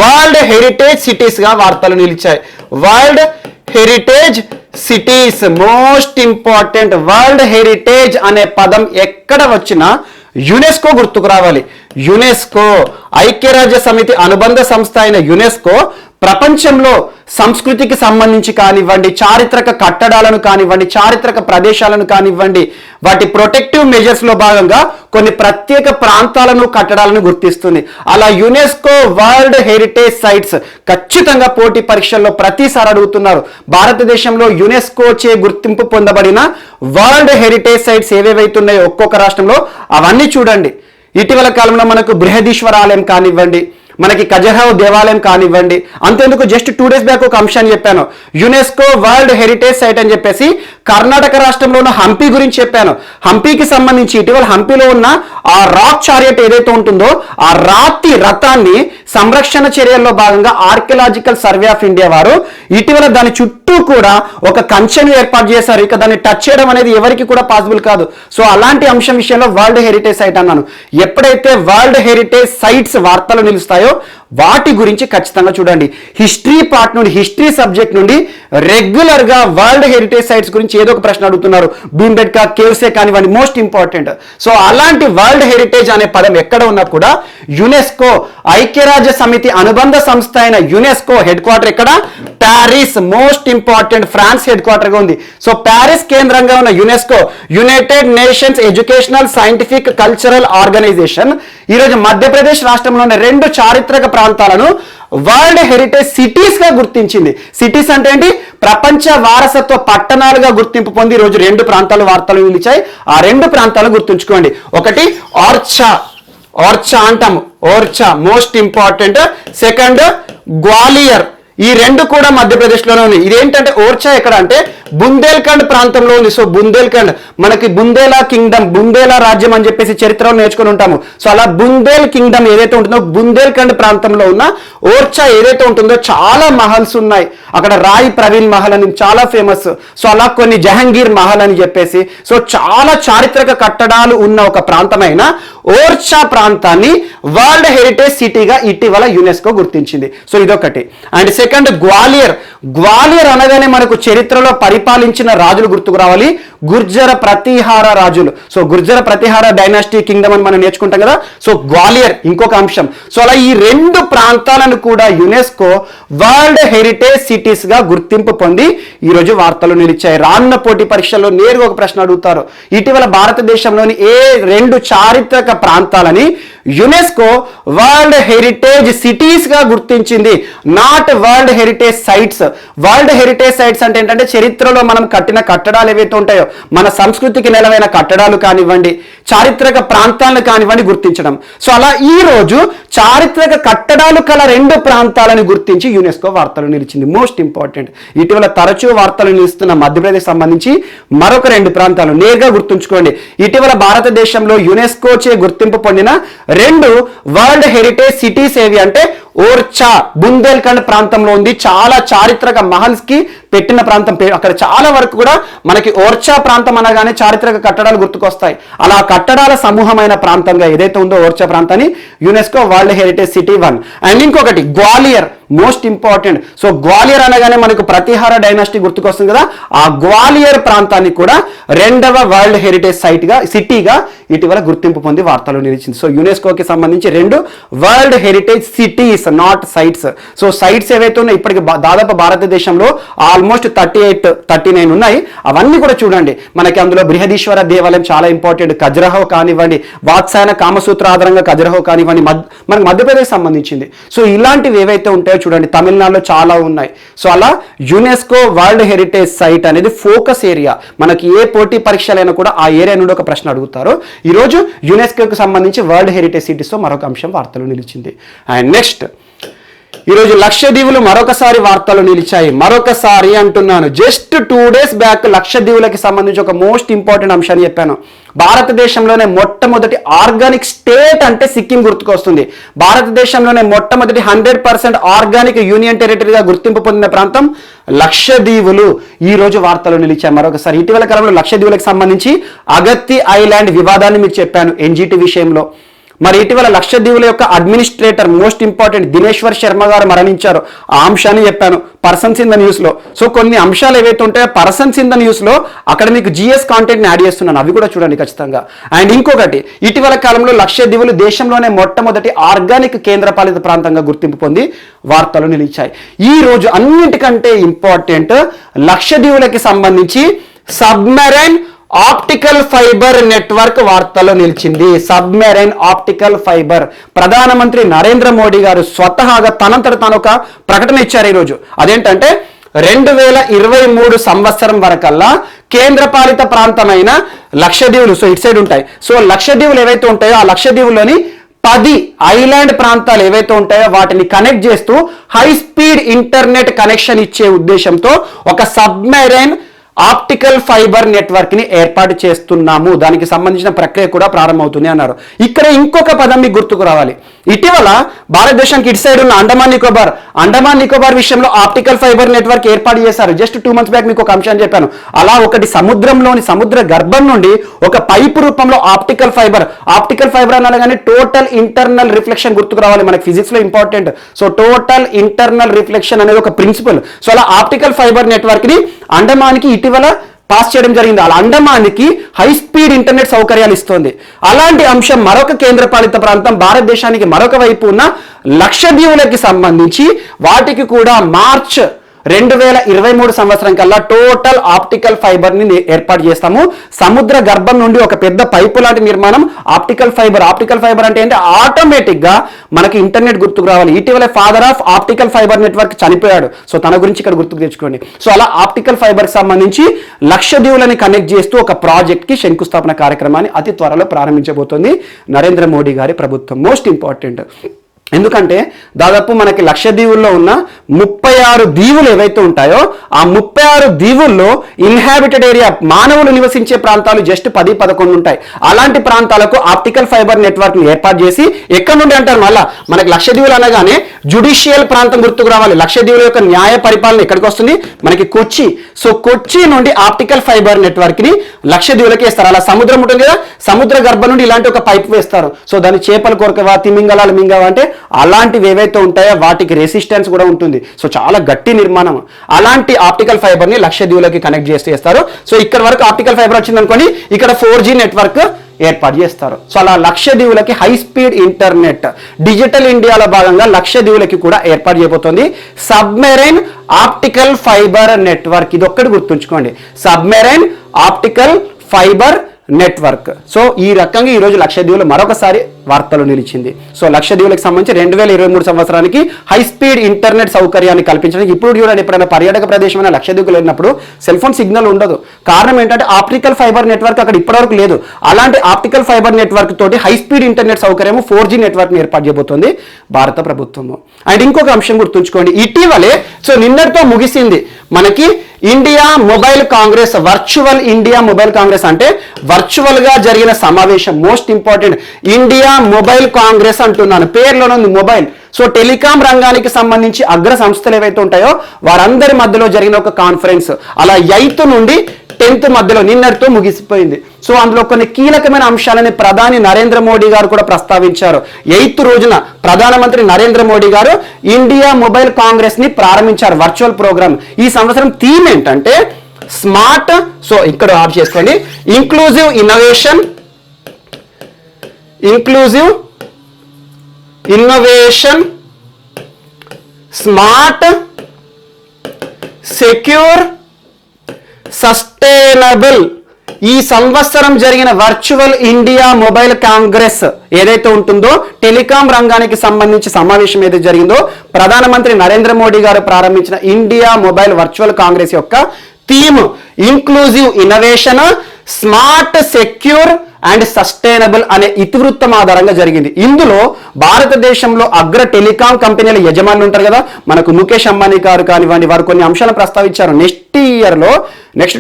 వరల్డ్ హెరిటేజ్ సిటీస్ గా వార్తలు నిలిచాయి. World heritage cities, most important. World heritage అనే పదం ఎక్కడ వచ్చినా యునెస్కో గుర్తుకు రావాలి. యునెస్కో, ఐక్యరాజ్య సమితి అనుబంధ సంస్థ అయిన యునెస్కో ప్రపంచంలో సంస్కృతికి సంబంధించి కానివ్వండి, చారిత్రక కట్టడాలను కానివ్వండి, చారిత్రక ప్రదేశాలను కానివ్వండి, వాటి ప్రొటెక్టివ్ మెజర్స్ లో భాగంగా కొన్ని ప్రత్యేక ప్రాంతాలను, కట్టడాలను గుర్తిస్తుంది. అలా యునెస్కో వరల్డ్ హెరిటేజ్ సైట్స్ ఖచ్చితంగా పోటీ పరీక్షల్లో ప్రతిసారి అడుగుతున్నారు. భారతదేశంలో యునెస్కో చే గుర్తింపు పొందబడిన వరల్డ్ హెరిటేజ్ సైట్స్ ఏవేవైతున్నాయో ఒక్కొక్క రాష్ట్రంలో అవన్నీ చూడండి. ఇటీవల కాలంలో మనకు బృహదీశ్వర ఆలయం కానివ్వండి, మనకి ఖజురహో దేవాలయం కానివ్వండి, అంతేందుకు జస్ట్ 2 days బ్యాక్ ఒక అంశాన్ని చెప్పాను, యునెస్కో వరల్డ్ హెరిటేజ్ సైట్ అని చెప్పేసి కర్ణాటక రాష్ట్రంలో ఉన్న హంపి గురించి చెప్పాను. హంపీకి సంబంధించి ఇటీవల హంపీలో ఉన్న ఆ రాక్ చారియట్ ఏదైతే ఉంటుందో ఆ రాతి రథాన్ని సంరక్షణ చర్యల్లో భాగంగా ఆర్కియలాజికల్ సర్వే ఆఫ్ ఇండియా వారు ఇటీవల దాని చుట్టూ కూడా ఒక కంచెను ఏర్పాటు చేశారు. ఇక దాన్ని టచ్ చేయడం అనేది ఎవరికి కూడా పాసిబుల్ కాదు. సో అలాంటి అంశం విషయంలో వరల్డ్ హెరిటేజ్ సైట్ అన్నాను. ఎప్పుడైతే వరల్డ్ హెరిటేజ్ సైట్స్ వార్తలు నిలుస్తాయో వాటి గురించి ఖచ్చితంగా చూడండి. హిస్టరీ పార్ట్ నుండి, హిస్టరీ సబ్జెక్ట్ నుండి రెగ్యులర్ గా వరల్డ్ హెరిటేజ్ సైట్స్ గురించి ఏదో ఒక ప్రశ్న అడుగుతున్నారు. భీంబెట్కా కేవ్సే కానివ్వండి, మోస్ట్ ఇంపార్టెంట్. సో అలాంటి వరల్డ్ హెరిటేజ్ అనే పదం ఎక్కడ ఉన్నా కూడా యునెస్కో, ఐక్యరాజ్య సమితి అనుబంధ సంస్థ అయిన యునెస్కో హెడ్ క్వార్టర్ ఎక్కడ? Paris, most important. France headquarter గా ఉంది. సో ప్యారిస్ కేంద్రంగా ఉన్న UNESCO, United Nations Educational Scientific Cultural Organization, ఈరోజు మధ్యప్రదేశ్ రాష్ట్రంలోని 2 చారిత్రక ప్రాంతాలను వరల్డ్ హెరిటేజ్ సిటీస్ గా గుర్తించింది. సిటీస్ అంటే ఏంటి? ప్రపంచ వారసత్వ పట్టణాలుగా గుర్తింపు పొంది ఈరోజు 2 ప్రాంతాలు వార్తలు నిలిచాయి. ఆ 2 ప్రాంతాలు గుర్తుంచుకోండి. ఒకటి ఓర్చా, ఓర్చా అంటాము, Orchha most important. Second Gwalior. ఈ 2 కూడా మధ్యప్రదేశ్లోనే ఉంది. ఇదేంటంటే ఓర్చా ఎక్కడ అంటే బుందేల్ఖండ్ ప్రాంతంలో ఉంది. సో బుందేల్ఖండ్, మనకి బుందేలా కింగ్డమ్, బుందేలా రాజ్యం అని చెప్పేసి చరిత్రలో నేర్చుకుని ఉంటాము. సో అలా బుందేల్ కింగ్డమ్ ఏదైతే ఉంటుందో బుందేల్ఖండ్ ప్రాంతంలో ఉన్న ఓర్చా ఏదైతే ఉంటుందో చాలా మహల్స్ ఉన్నాయి అక్కడ. రాయ్ ప్రవీణ్ మహల్ అని చాలా ఫేమస్. సో అలా కొన్ని జహంగీర్ మహల్ అని చెప్పేసి, సో చాలా చారిత్రక కట్టడాలు ఉన్న ఒక ప్రాంతమైన ఓర్చా ప్రాంతాన్ని వరల్డ్ హెరిటేజ్ సిటీగా ఇటీవల యునెస్కో గుర్తించింది. సో ఇదొకటి. And second Gwalior. గ్వాలియర్ అనగానే మనకు చరిత్రలో పరిపాలించిన రాజులు గుర్తుకు రావాలి. గుర్జర ప్రతిహార రాజులు. సో గుర్జర ప్రతిహార డైనాసిటీ కింగ్డమ్ అని మనం నేర్చుకుంటాం కదా. సో గ్వాలియర్ ఇంకొక అంశం. సో అలా ఈ 2 ప్రాంతాలను కూడా యునెస్కో వరల్డ్ హెరిటేజ్ సిటీస్ గా గుర్తింపు పొంది ఈరోజు వార్తలు నిలిచాయి. రానున్న పోటీ పరీక్షల్లో నేరుగా ఒక ప్రశ్న అడుగుతారు, ఇటీవల భారతదేశంలోని ఏ 2 చారిత్రక ప్రాంతాలని యునెస్కో వరల్డ్ హెరిటేజ్ సిటీస్ గా గుర్తించింది, not world heritage sites. World heritage sites అంటే ఏంటంటే చరిత్రలో మనం కట్టిన కట్టడాలు ఏవైతే ఉంటాయో, మన సంస్కృతికి నెలవైన కట్టడాలు కానివ్వండి, చారిత్రక ప్రాంతాలను కానివ్వండి గుర్తించడం. సో అలా ఈ రోజు చారిత్రక కట్టడాలు కల 2 ప్రాంతాలను గుర్తించి యునెస్కో వార్తలు నిలిచింది. Most important. ఇటీవల తరచూ వార్తలు నిలుస్తున్న మధ్యప్రదేశ్ సంబంధించి మరొక 2 ప్రాంతాలు నేరుగా గుర్తుంచుకోండి. ఇటీవల భారతదేశంలో యునెస్కో చే గుర్తింపు పొందిన 2 వరల్డ్ హెరిటేజ్ సిటీస్ ఏవి అంటే ఓర్చా బుందేల్ఖండ్ ప్రాంతంలో ఉంది. చాలా చారిత్రక మహల్స్ కి పెట్టిన ప్రాంతం. అక్కడ చాలా వరకు కూడా మనకి ఓర్చా ప్రాంతం అనగానే చారిత్రక కట్టడాలు గుర్తుకొస్తాయి. అలా కట్టడాల సమూహమైన ప్రాంతంగా ఏదైతే ఉందో ఓర్చా ప్రాంతాన్ని UNESCO world heritage city 1. And ఇంకొకటి Gwalior, most important. So Gwalior అనగానే మనకు ప్రతిహార డైనాసిటీ గుర్తుకొస్తుంది కదా. ఆ గ్వాలియర్ ప్రాంతాన్ని కూడా 2వ వరల్డ్ హెరిటేజ్ సిటీగా ఇటీవల గుర్తింపు పొంది వార్తలు నిలిచింది. సో యునెస్కోకి సంబంధించి 2 world heritage cities, not sites. So sites ఏవైతే ఉన్నాయో ఇప్పటికి దాదాపు భారతదేశంలో ఆల్మోస్ట్ 39 ఉన్నాయి. అవన్నీ కూడా చూడండి. మనకి అందులో బృహదీశ్వర దేవాలయం చాలా ఇంపార్టెంట్. ఖజురహో కానివ్వండి, వాత్సాయన కామసూత్ర ఆధారంగా ఖజురహో కానివ్వండి, మనకి మధ్యప్రదేశ్ సంబంధించింది. సో ఇలాంటివి ఏవైతే ఉంటాయో చూడండి, తమిళనాడులో చాలా ఉన్నాయి. సో అలా యునెస్కో వరల్డ్ హెరిటేజ్ సైట్ అనేది ఫోకస్ ఏరియా. మనకి ఏ పోటీ పరీక్షలైనా కూడా ఆ ఏరియా నుండి ఒక ప్రశ్న అడుగుతారు. ఈరోజు యునెస్కోకి సంబంధించి వరల్డ్ హెరిటేజ్ సిటీస్తో మరొక అంశం వార్తలు నిలిచింది. అండ్ నెక్స్ట్ ఈరోజు లక్షద్వీపులు మరొకసారి వార్తలు నిలిచాయి. మరొకసారి అంటున్నాను, జస్ట్ 2 days బ్యాక్ లక్షద్వీపులకి సంబంధించి ఒక మోస్ట్ ఇంపార్టెంట్ అంశాన్ని చెప్పాను. భారతదేశంలోనే మొట్టమొదటి ఆర్గానిక్ స్టేట్ అంటే సిక్కిం గుర్తుకొస్తుంది. భారతదేశంలోనే మొట్టమొదటి 100% ఆర్గానిక్ యూనియన్ టెరిటరీగా గుర్తింపు పొందిన ప్రాంతం లక్షద్వీపులు. ఈ రోజు వార్తలు నిలిచాయి మరొకసారి. ఇటీవల కాలంలో లక్షద్వీపులకు సంబంధించి అగత్తి ఐలాండ్ వివాదాన్ని మీకు చెప్పాను ఎన్జిటి విషయంలో. మరి ఇటీవల లక్షద్వీపుల యొక్క administrator most important Dineshwar Sharma గారు మరణించారు. ఆ అంశాన్ని చెప్పాను పర్సన్స్ ఇన్ ద న్యూస్ లో. సో కొన్ని అంశాలు ఏవైతే ఉంటాయో పర్సన్స్ ఇన్ ద న్యూస్ లో అక్కడ మీకు జిఎస్ కాంటెంట్ యాడ్ చేస్తున్నాను, అవి కూడా చూడండి ఖచ్చితంగా. అండ్ ఇంకొకటి, ఇటీవల కాలంలో లక్షద్వీపులు దేశంలోనే మొట్టమొదటి ఆర్గానిక్ కేంద్రపాలిత ప్రాంతంగా గుర్తింపు పొంది వార్తలు నిలిచాయి. ఈ రోజు అన్నింటికంటే ఇంపార్టెంట్, లక్షద్వీపులకి సంబంధించి సబ్మెరైన్ ఆప్టికల్ ఫైబర్ నెట్వర్క్ వార్తల్లో నిలిచింది. సబ్మెరైన్ ఆప్టికల్ ఫైబర్ ప్రధానమంత్రి నరేంద్ర మోడీ గారు స్వతహాగా తనంతట తాను ఒక ప్రకటన ఇచ్చారు ఈరోజు. అదేంటంటే 2023 సంవత్సరం వరకల్లా కేంద్రపాలిత ప్రాంతమైన లక్షద్వీపులు, సో ఇటు సైడ్ ఉంటాయి. సో లక్షద్వీపులు ఏవైతే ఉంటాయో ఆ లక్షద్వీపులోని 10 ఐలాండ్ ప్రాంతాలు ఏవైతే ఉంటాయో వాటిని కనెక్ట్ చేస్తూ హై స్పీడ్ ఇంటర్నెట్ కనెక్షన్ ఇచ్చే ఉద్దేశంతో ఒక సబ్మెరైన్ ఆప్టికల్ ఫైబర్ నెట్వర్క్ ని ఏర్పాటు చేస్తున్నాము. దానికి సంబంధించిన ప్రక్రియ కూడా ప్రారంభమవుతుంది అన్నారు. ఇక్కడ ఇంకొక పదం మీకు గుర్తుకు రావాలి. ఇటీవల భారతదేశానికి ఇటు సైడ్ ఉన్న అండమాన్ నికోబార్ విషయంలో ఆప్టికల్ ఫైబర్ నెట్వర్క్ ఏర్పాటు చేశారు. జస్ట్ 2 months బ్యాక్ మీకు ఒక అంశాన్ని చెప్పాను. అలా ఒకటి సముద్ర గర్భం నుండి ఒక పైపు రూపంలో ఆప్టికల్ ఫైబర్ అనాలి కానీ టోటల్ ఇంటర్నల్ రిఫ్లెక్షన్ గుర్తుకు రావాలి. మనకి ఫిజిక్స్ లో important. So total internal reflection అనేది ఒక ప్రిన్సిపల్. సో అలా ఆప్టికల్ ఫైబర్ నెట్వర్క్ ని అండమాన్కి ఇటీవల పాస్ చేయడం జరిగింది. అలా అండమాన్కి హై స్పీడ్ ఇంటర్నెట్ సౌకర్యాలు ఇస్తోంది. అలాంటి అంశం మరొక కేంద్రపాలిత ప్రాంతం భారతదేశానికి మరొక వైపు ఉన్న లక్షద్వీపులకి సంబంధించి వాటికి కూడా మార్చ్ 2023 సంవత్సరం కల్లా టోటల్ ఆప్టికల్ ఫైబర్ ని ఏర్పాటు చేస్తాము. సముద్ర గర్భం నుండి ఒక పెద్ద పైపు లాంటి నిర్మాణం ఆప్టికల్ ఫైబర్ అంటే ఏంటి, ఆటోమేటిక్ గా మనకి ఇంటర్నెట్ గుర్తుకు రావాలి. ఇటీవల father of optical fibre network చనిపోయాడు. సో తన గురించి ఇక్కడ గుర్తుకు తెచ్చుకోండి. సో అలా ఆప్టికల్ ఫైబర్ కి సంబంధించి లక్షద్వీపులని కనెక్ట్ చేస్తూ ఒక ప్రాజెక్ట్ కి శంకుస్థాపన కార్యక్రమాన్ని అతి త్వరలో ప్రారంభించబోతోంది నరేంద్ర మోడీ గారి ప్రభుత్వం. మోస్ట్ ఇంపార్టెంట్, ఎందుకంటే దాదాపు మనకి లక్షద్వీపుల్లో ఉన్న 36 దీవులు ఏవైతే ఉంటాయో ఆ 36 దీవుల్లో ఇన్హాబిటెడ్ ఏరియా, మానవులు నివసించే ప్రాంతాలు జస్ట్ 10-11 ఉంటాయి. అలాంటి ప్రాంతాలకు ఆప్టికల్ ఫైబర్ నెట్వర్క్ ని ఏర్పాటు చేసి, ఎక్కడి నుండి అంటారు మళ్ళా మనకి లక్షద్వీపులు అనగానే జుడిషియల్ ప్రాంతం గుర్తుకు రావాలి. లక్షద్వీపుల యొక్క న్యాయ పరిపాలన ఎక్కడికి వస్తుంది, మనకి కొచ్చి. సో కొచ్చి నుండి ఆప్టికల్ ఫైబర్ నెట్వర్క్ ని లక్షద్వీపులకి వేస్తారు. అలా సముద్రం ఉంటుంది కదా, సముద్ర గర్భం నుండి ఇలాంటి ఒక పైప్ వేస్తారు. సో దాని చేపలు కొరకవా, తిమింగలాలు మింగవా అంటే అలాంటివి ఏవైతే ఉంటాయో వాటికి రెసిస్టెన్స్ కూడా ఉంటుంది. సో చాలా గట్టి నిర్మాణం. అలాంటి ఆప్టికల్ ఫైబర్ ని లక్షద్వీపులకి కనెక్ట్ చేస్తారు. సో ఇక్కడ వరకు ఆప్టికల్ ఫైబర్ వచ్చింది అనుకోండి, ఇక్కడ 4G నెట్వర్క్ ఏర్పాటు చేస్తారు. సో అలా లక్షద్వీపులకి హై స్పీడ్ ఇంటర్నెట్ డిజిటల్ ఇండియాలో భాగంగా లక్షద్వీపులకి కూడా ఏర్పాటు చేయబోతోంది సబ్మెరైన్ ఆప్టికల్ ఫైబర్ నెట్వర్క్. ఇది ఒక్కటి గుర్తుంచుకోండి, submarine optical fibre network. So ఈ రకంగా ఈ రోజు లక్షద్వీపులు మరొకసారి వార్తలు నిలిచింది. సో లక్షద్వీపులకు సంబంధించి 2023 సంవత్సరానికి హై స్పీడ్ ఇంటర్నెట్ సౌకర్యాన్ని కల్పించడానికి ఇప్పుడు చూడండి, ఎప్పుడైనా పర్యాటక ప్రదేశమైన లక్షద్వీపులు వెళ్ళినప్పుడు సెల్ ఫోన్ సిగ్నల్ ఉండదు. కారణం ఏంటంటే ఆప్టికల్ ఫైబర్ నెట్వర్క్ అక్కడ ఇప్పటివరకు లేదు. అలాంటి ఆప్టికల్ ఫైబర్ నెట్వర్క్ తోటి హై స్పీడ్ ఇంటర్నెట్ సౌకర్యం 4G నెట్వర్క్ ని ఏర్పాటు చేయబోతోంది భారత ప్రభుత్వము. అండ్ ఇంకొక అంశం గుర్తుంచుకోండి, ఇటీవలే సో నిన్నటితో ముగిసింది మనకి India mobile Congress. Virtual India mobile Congress అంటే వర్చువల్ గా జరిగిన సమావేశం. Most important, India mobile Congress అంటున్నాను, పేర్లోనే ఉంది మొబైల్. సో టెలికాం రంగానికి సంబంధించి అగ్ర సంస్థలు ఏవైతే ఉంటాయో వారందరి మధ్యలో జరిగిన ఒక కాన్ఫరెన్స్. అలా 8th నుండి 10th మధ్యలో నిన్నటితో ముగిసిపోయింది. సో అందులో కొన్ని కీలకమైన అంశాలని ప్రధాని నరేంద్ర మోడీ గారు కూడా ప్రస్తావించారు. 8th రోజున ప్రధానమంత్రి నరేంద్ర మోడీ గారు ఇండియా మొబైల్ కాంగ్రెస్ ని ప్రారంభించారు, వర్చువల్ ప్రోగ్రామ్. ఈ సంవత్సరం థీమ్ ఏంటంటే స్మార్ట్, సో ఇక్కడ ఆఫ్ చేసుకోండి, inclusive innovation, smart, secure, sustainable. ఈ సంవత్సరం జరిగిన వర్చువల్ ఇండియా మొబైల్ కాంగ్రెస్ ఏదైతే ఉంటుందో, టెలికాం రంగానికి సంబంధించి సమావేశం ఏదైతే జరిగిందో, ప్రధానమంత్రి నరేంద్ర మోడీ గారు ప్రారంభించిన ఇండియా మొబైల్ వర్చువల్ కాంగ్రెస్ యొక్క theme inclusive innovation, smart, secure and sustainable అనే ఇతివృత్తం ఆధారంగా జరిగింది. ఇందులో భారతదేశంలో అగ్ర టెలికాం కంపెనీల యజమానులు ఉంటారు కదా, మనకు ముఖేష్ అంబానీ గారు కానివ్వండి, వారు కొన్ని అంశాలను ప్రస్తావించారు. నెక్స్ట్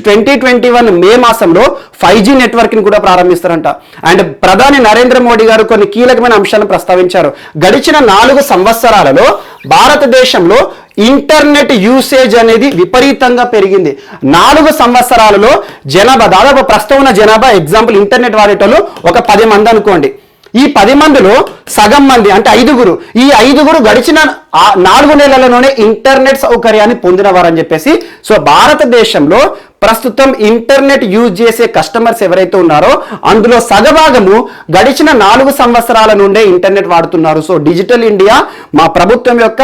2021 మే మాసంలో 5G నెట్వర్క్ ని కూడా ప్రారంభిస్తారంట. అండ్ ప్రధాని నరేంద్ర మోడీ గారు కొన్ని కీలకమైన అంశాలను ప్రస్తావించారు. గడిచిన 4 సంవత్సరాలలో భారతదేశంలో ఇంటర్నెట్ యూసేజ్ అనేది విపరీతంగా పెరిగింది. 4 సంవత్సరాలలో జనాభా దాదాపు ప్రస్తుతం ఉన్న జనాభా ఎగ్జాంపుల్ ఇంటర్నెట్ వాడేటోళ్ళు ఒక 10 మంది అనుకోండి. ఈ 10 మందిలో సగం మంది అంటే 5గురు, ఈ 5గురు గడిచిన 4 నెలలలోనే ఇంటర్నెట్ సౌకర్యాన్ని పొందినవారని చెప్పేసి. సో భారతదేశంలో ప్రస్తుతం ఇంటర్నెట్ యూజ్ చేసే కస్టమర్స్ ఎవరైతే ఉన్నారో అందులో సగభాగము గడిచిన 4 సంవత్సరాల నుండే ఇంటర్నెట్ వాడుతున్నారు. సో డిజిటల్ ఇండియా మా ప్రభుత్వం యొక్క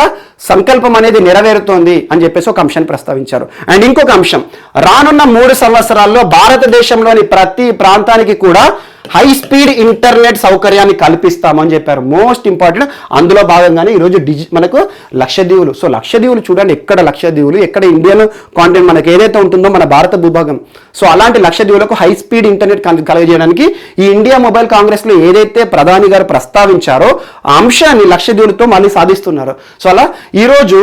సంకల్పం అనేది నెరవేరుతోంది అని చెప్పేసి ఒక అంశాన్ని ప్రస్తావించారు. అండ్ ఇంకొక అంశం, రానున్న 3 సంవత్సరాల్లో భారతదేశంలోని ప్రతి ప్రాంతానికి కూడా హై స్పీడ్ ఇంటర్నెట్ సౌకర్యాన్ని కల్పిస్తామని చెప్పారు. మోస్ట్ ఇంపార్టెంట్ అందులో భాగంగానే ఈరోజు మనకు లక్షద్వీపులు. సో లక్షద్వీపులు చూడండి, ఎక్కడ లక్షద్వీపులు, ఎక్కడ ఇండియన్ కాంటినెంట్ మనకు ఏదైతే ఉంటుందో మన భారత భూభాగం. సో అలాంటి లక్షద్వీపులకు హై స్పీడ్ ఇంటర్నెట్ కలుగజేయడానికి ఈ ఇండియా మొబైల్ కాంగ్రెస్లో ఏదైతే ప్రధాని గారు ప్రస్తావించారో ఆ అంశాన్ని లక్షద్వీపులతో మళ్ళీ సాధిస్తున్నారు. సో అలా ఈరోజు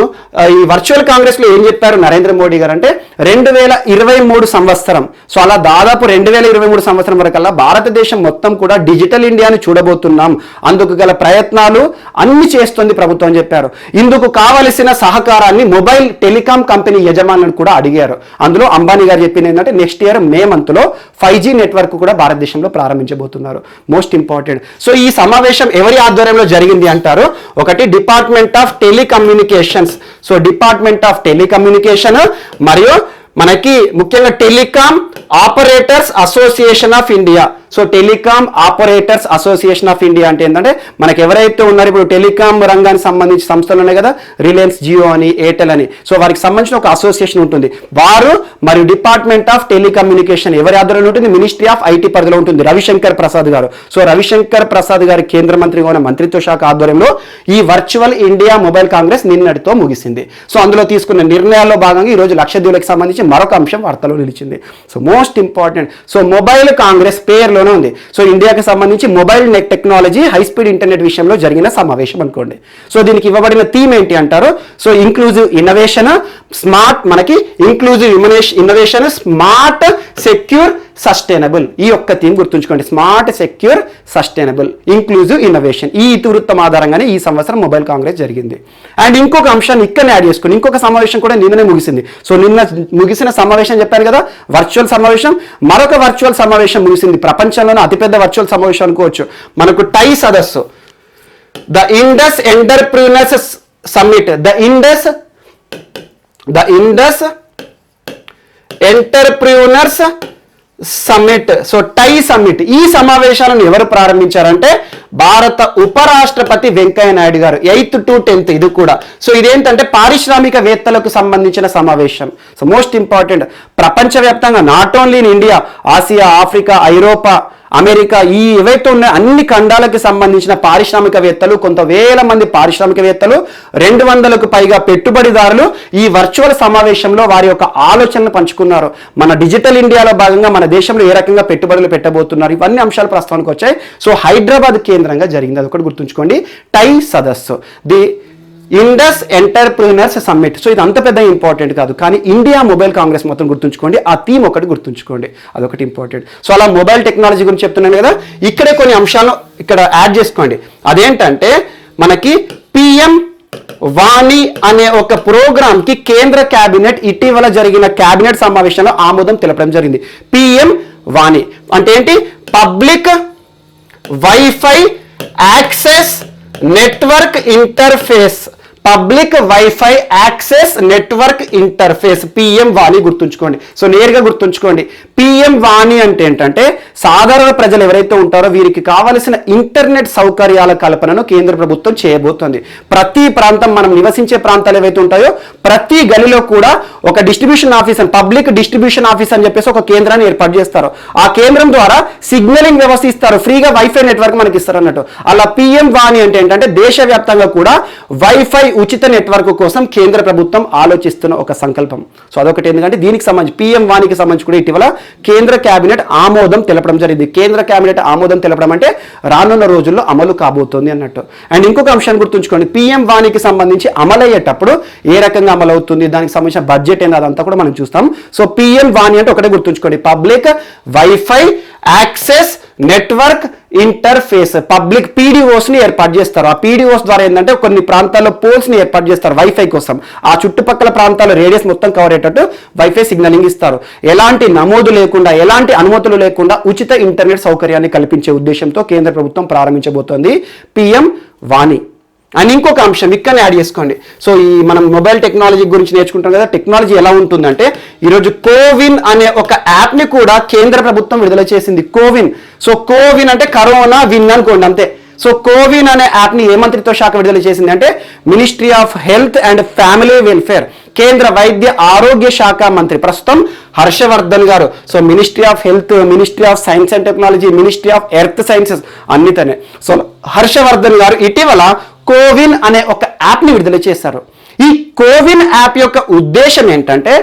ఈ వర్చువల్ కాంగ్రెస్లో ఏం చెప్పారు నరేంద్ర మోడీ గారు అంటే 2023 సంవత్సరం. సో అలా దాదాపు 2023 సంవత్సరం వరకల్లా భారతదేశం మొత్తం కూడా డిజిటల్ ఇండియాని చూడబోతున్నాం, అందుకు గల ప్రయత్నాలు అన్ని చేస్తుంది ప్రభుత్వం అని చెప్పారు. ఇందుకు కావలసిన సహకారాన్ని మొబైల్ టెలికాం కంపెనీ యజమానులను కూడా అడిగారు. అందులో అంబానీ గారు చెప్పింది ఏంటంటే నెక్స్ట్ ఇయర్ మే మంత్లో 5G నెట్వర్క్ కూడా భారతదేశంలో ప్రారంభించబోతున్నారు. Most important. సో ఈ సమావేశం ఎవరి ఆధ్వర్యంలో జరిగింది అంటారు, ఒకటి department of telecommunications. So department of telecommunication మరియు మనకి ముఖ్యంగా telecom operators association of India. So telecom operators association of India అంటే ఏంటంటే మనకి ఎవరైతే ఉన్నారో ఇప్పుడు టెలికాం రంగానికి సంబంధించి సంస్థలు ఉన్నాయి కదా, రిలయన్స్ జియో అని, ఎయిర్టెల్ అని. సో వారికి సంబంధించిన ఒక అసోసియేషన్ ఉంటుంది. వారు మరియు డిపార్ట్మెంట్ ఆఫ్ టెలికమ్యూనికేషన్ ఎవరి ఆధ్వర్యంలో ఉంటుంది, మినిస్ట్రీ ఆఫ్ ఐటీ పరిధిలో ఉంటుంది, రవిశంకర్ ప్రసాద్ గారు. సో రవిశంకర్ ప్రసాద్ గారి కేంద్ర మంత్రిగా ఉన్న మంత్రిత్వ శాఖ ఆధ్వర్యంలో ఈ వర్చువల్ ఇండియా మొబైల్ కాంగ్రెస్ నిన్నటితో ముగిసింది. సో అందులో తీసుకున్న నిర్ణయాల్లో భాగంగా ఈరోజు లక్షద్వీపులకు సంబంధించి మరొక అంశం వార్తలో నిలిచింది. So most important. So mobile Congress పేరులోనే ఉంది. సో ఇండియాకి సంబంధించి mobile net technology high speed internet విషయంలో జరిగిన సమావేశం అనుకోండి. సో దీనికి ఇవ్వబడిన థీమ్ ఏంటి అంటారు, సో ఇంక్లూజివ్ ఇన్నోవేషన్, స్మార్ట్ మనకి inclusive innovation, smart secure sustainable. ఈ ఒక్క థీమ్ గుర్తుంచుకోండి, smart secure sustainable inclusive innovation. ఈ ఇతివృత్తం ఆధారంగానే ఈ సంవత్సరం మొబైల్ కాంగ్రెస్ జరిగింది. అండ్ ఇంకొక అంశాన్ని ఇక్కడనే యాడ్ చేసుకుని ఇంకొక సమావేశం కూడా నిన్ననే ముగిసింది. సో నిన్న ముగిసిన సమావేశం చెప్పాను కదా వర్చువల్ సమావేశం, మరొక వర్చువల్ సమావేశం ముగిసింది. ప్రపంచంలోనే అతిపెద్ద వర్చువల్ సమావేశం అనుకోవచ్చు. మనకు టై సదస్సు, the Indus entrepreneurs summit, the Indus entrepreneurs summit. So TiE summit. ఈ సమావేశాలను ఎవరు ప్రారంభించారంటే భారత ఉపరాష్ట్రపతి వెంకయ్య నాయుడు గారు. 8th to 10th ఇది కూడా. సో ఇదేంటంటే పారిశ్రామికవేత్తలకు సంబంధించిన సమావేశం. So most important. ప్రపంచవ్యాప్తంగా not only in India, Asia, Africa, ఐరోపా, అమెరికా, ఈ ఏవైతే ఉన్న అన్ని ఖండాలకు సంబంధించిన పారిశ్రామికవేత్తలు, కొంత వేల మంది పారిశ్రామికవేత్తలు, 200కు పైగా పెట్టుబడిదారులు ఈ వర్చువల్ సమావేశంలో వారి యొక్క ఆలోచనలు పంచుకున్నారు. మన డిజిటల్ ఇండియాలో భాగంగా మన దేశంలో ఏ రకంగా పెట్టుబడులు పెట్టబోతున్నారు, ఇవన్నీ అంశాలు ప్రస్తావనకు వచ్చాయి. సో హైదరాబాద్ కేంద్రంగా జరిగింది, అది ఒకటి గుర్తుంచుకోండి. టై సదస్సు, the Indus entrepreneurs summit. So ఇది అంత పెద్ద ఇంపార్టెంట్ కాదు, కానీ ఇండియా మొబైల్ కాంగ్రెస్ మొత్తం గుర్తుంచుకోండి. ఆ థీమ్ ఒకటి గుర్తుంచుకోండి, అదొకటి ఇంపార్టెంట్. సో అలా మొబైల్ టెక్నాలజీ గురించి చెప్తున్నాను కదా, ఇక్కడే కొన్ని అంశాలను ఇక్కడ యాడ్ చేసుకోండి. అదేంటంటే మనకి పిఎం వాణి అనే ఒక ప్రోగ్రామ్ కి కేంద్ర కేబినెట్ ఇటీవల జరిగిన కేబినెట్ సమావేశంలో ఆమోదం తెలపడం జరిగింది. పిఎం వాణి అంటే ఏంటి, public WiFi access network interface, public WiFi access network interface, PM వాణి గుర్తుంచుకోండి. సో నేరుగా గుర్తుంచుకోండి, పిఎం వాణి అంటే ఏంటంటే సాధారణ ప్రజలు ఎవరైతే ఉంటారో వీరికి కావలసిన ఇంటర్నెట్ సౌకర్యాల కల్పనను కేంద్ర ప్రభుత్వం చేయబోతోంది. ప్రతి ప్రాంతం, మనం నివసించే ప్రాంతాలు ఏవైతే ఉంటాయో ప్రతి గలిలో కూడా ఒక డిస్ట్రిబ్యూషన్ ఆఫీస్ అని, పబ్లిక్ డిస్ట్రిబ్యూషన్ ఆఫీస్ అని చెప్పేసి ఒక కేంద్రాన్ని ఏర్పాటు చేస్తారు. ఆ కేంద్రం ద్వారా సిగ్నలింగ్ వ్యవస్థ ఇస్తారు, ఫ్రీగా వైఫై నెట్వర్క్ మనకి ఇస్తారు అన్నట్టు. అలా పిఎం వాణి అంటే ఏంటంటే దేశవ్యాప్తంగా కూడా వైఫై ఉచిత నెట్వర్క్ కోసం కేంద్ర ప్రభుత్వం ఆలోచిస్తున్న ఒక సంకల్పం. సో అదొకటి. ఎందుకంటే దీనికి సంబంధించి PM వానికి సంబంధించి కూడా ఇటీవల కేంద్ర కేబినెట్ ఆమోదం తెలపడం జరిగింది. కేంద్ర కేబినెట్ ఆమోదం తెలపడం అంటే రానున్న రోజుల్లో అమలు కాబోతోంది అన్నట్టు. అండ్ ఇంకొక అంశాన్ని గుర్తుంచుకోండి, PM వానికి సంబంధించి అమలయ్యేటప్పుడు ఏ రకంగా అమలు అవుతుంది, దానికి సంబంధించిన బడ్జెట్ ఏంది, అదంతా కూడా మనం చూస్తాం. సో PM వాణి అంటే ఒకటే గుర్తుంచుకోండి, public WiFi access network interface. Public PDOs ని ఏర్పాటు చేస్తారు. ఆ PDOs ద్వారా ఏంటంటే కొన్ని ప్రాంతాల్లో పోల్స్ ని ఏర్పాటు చేస్తారు వైఫై కోసం. ఆ చుట్టుపక్కల ప్రాంతాల రేడియస్ మొత్తం కవర్ అయ్యేటట్టు వైఫై సిగ్నలింగ్ ఇస్తారు. ఎలాంటి నమోదు లేకుండా, ఎలాంటి అనుమతులు లేకుండా ఉచిత ఇంటర్నెట్ సౌకర్యాన్ని కల్పించే ఉద్దేశంతో కేంద్ర ప్రభుత్వం ప్రారంభించబోతోంది PM వాణి. అండ్ ఇంకొక అంశం ఇక్కడ యాడ్ చేసుకోండి. సో ఈ మనం మొబైల్ టెక్నాలజీ గురించి నేర్చుకుంటాం కదా, టెక్నాలజీ ఎలా ఉంటుందంటే ఈరోజు కోవిన్ అనే ఒక యాప్ని కూడా కేంద్ర ప్రభుత్వం విడుదల చేసింది. కోవిన్. సో కోవిన్ అంటే కరోనా విన్ అనుకోండి అంతే. సో కోవిన్ అనే యాప్ని ఏ మంత్రిత్వ శాఖ విడుదల చేసింది అంటే ministry of health and family welfare, కేంద్ర వైద్య ఆరోగ్య శాఖ మంత్రి ప్రస్తుతం Harshvardhan garu. So ministry of health, ministry of science and technology, ministry of earth sciences అన్నితనే. సో హర్షవర్ధన్ గారు ఇటీవల కోవిన్ అనే ఒక యాప్ని విడుదల చేశారు. ఈ కోవిన్ యాప్ యొక్క ఉద్దేశం ఏంటంటే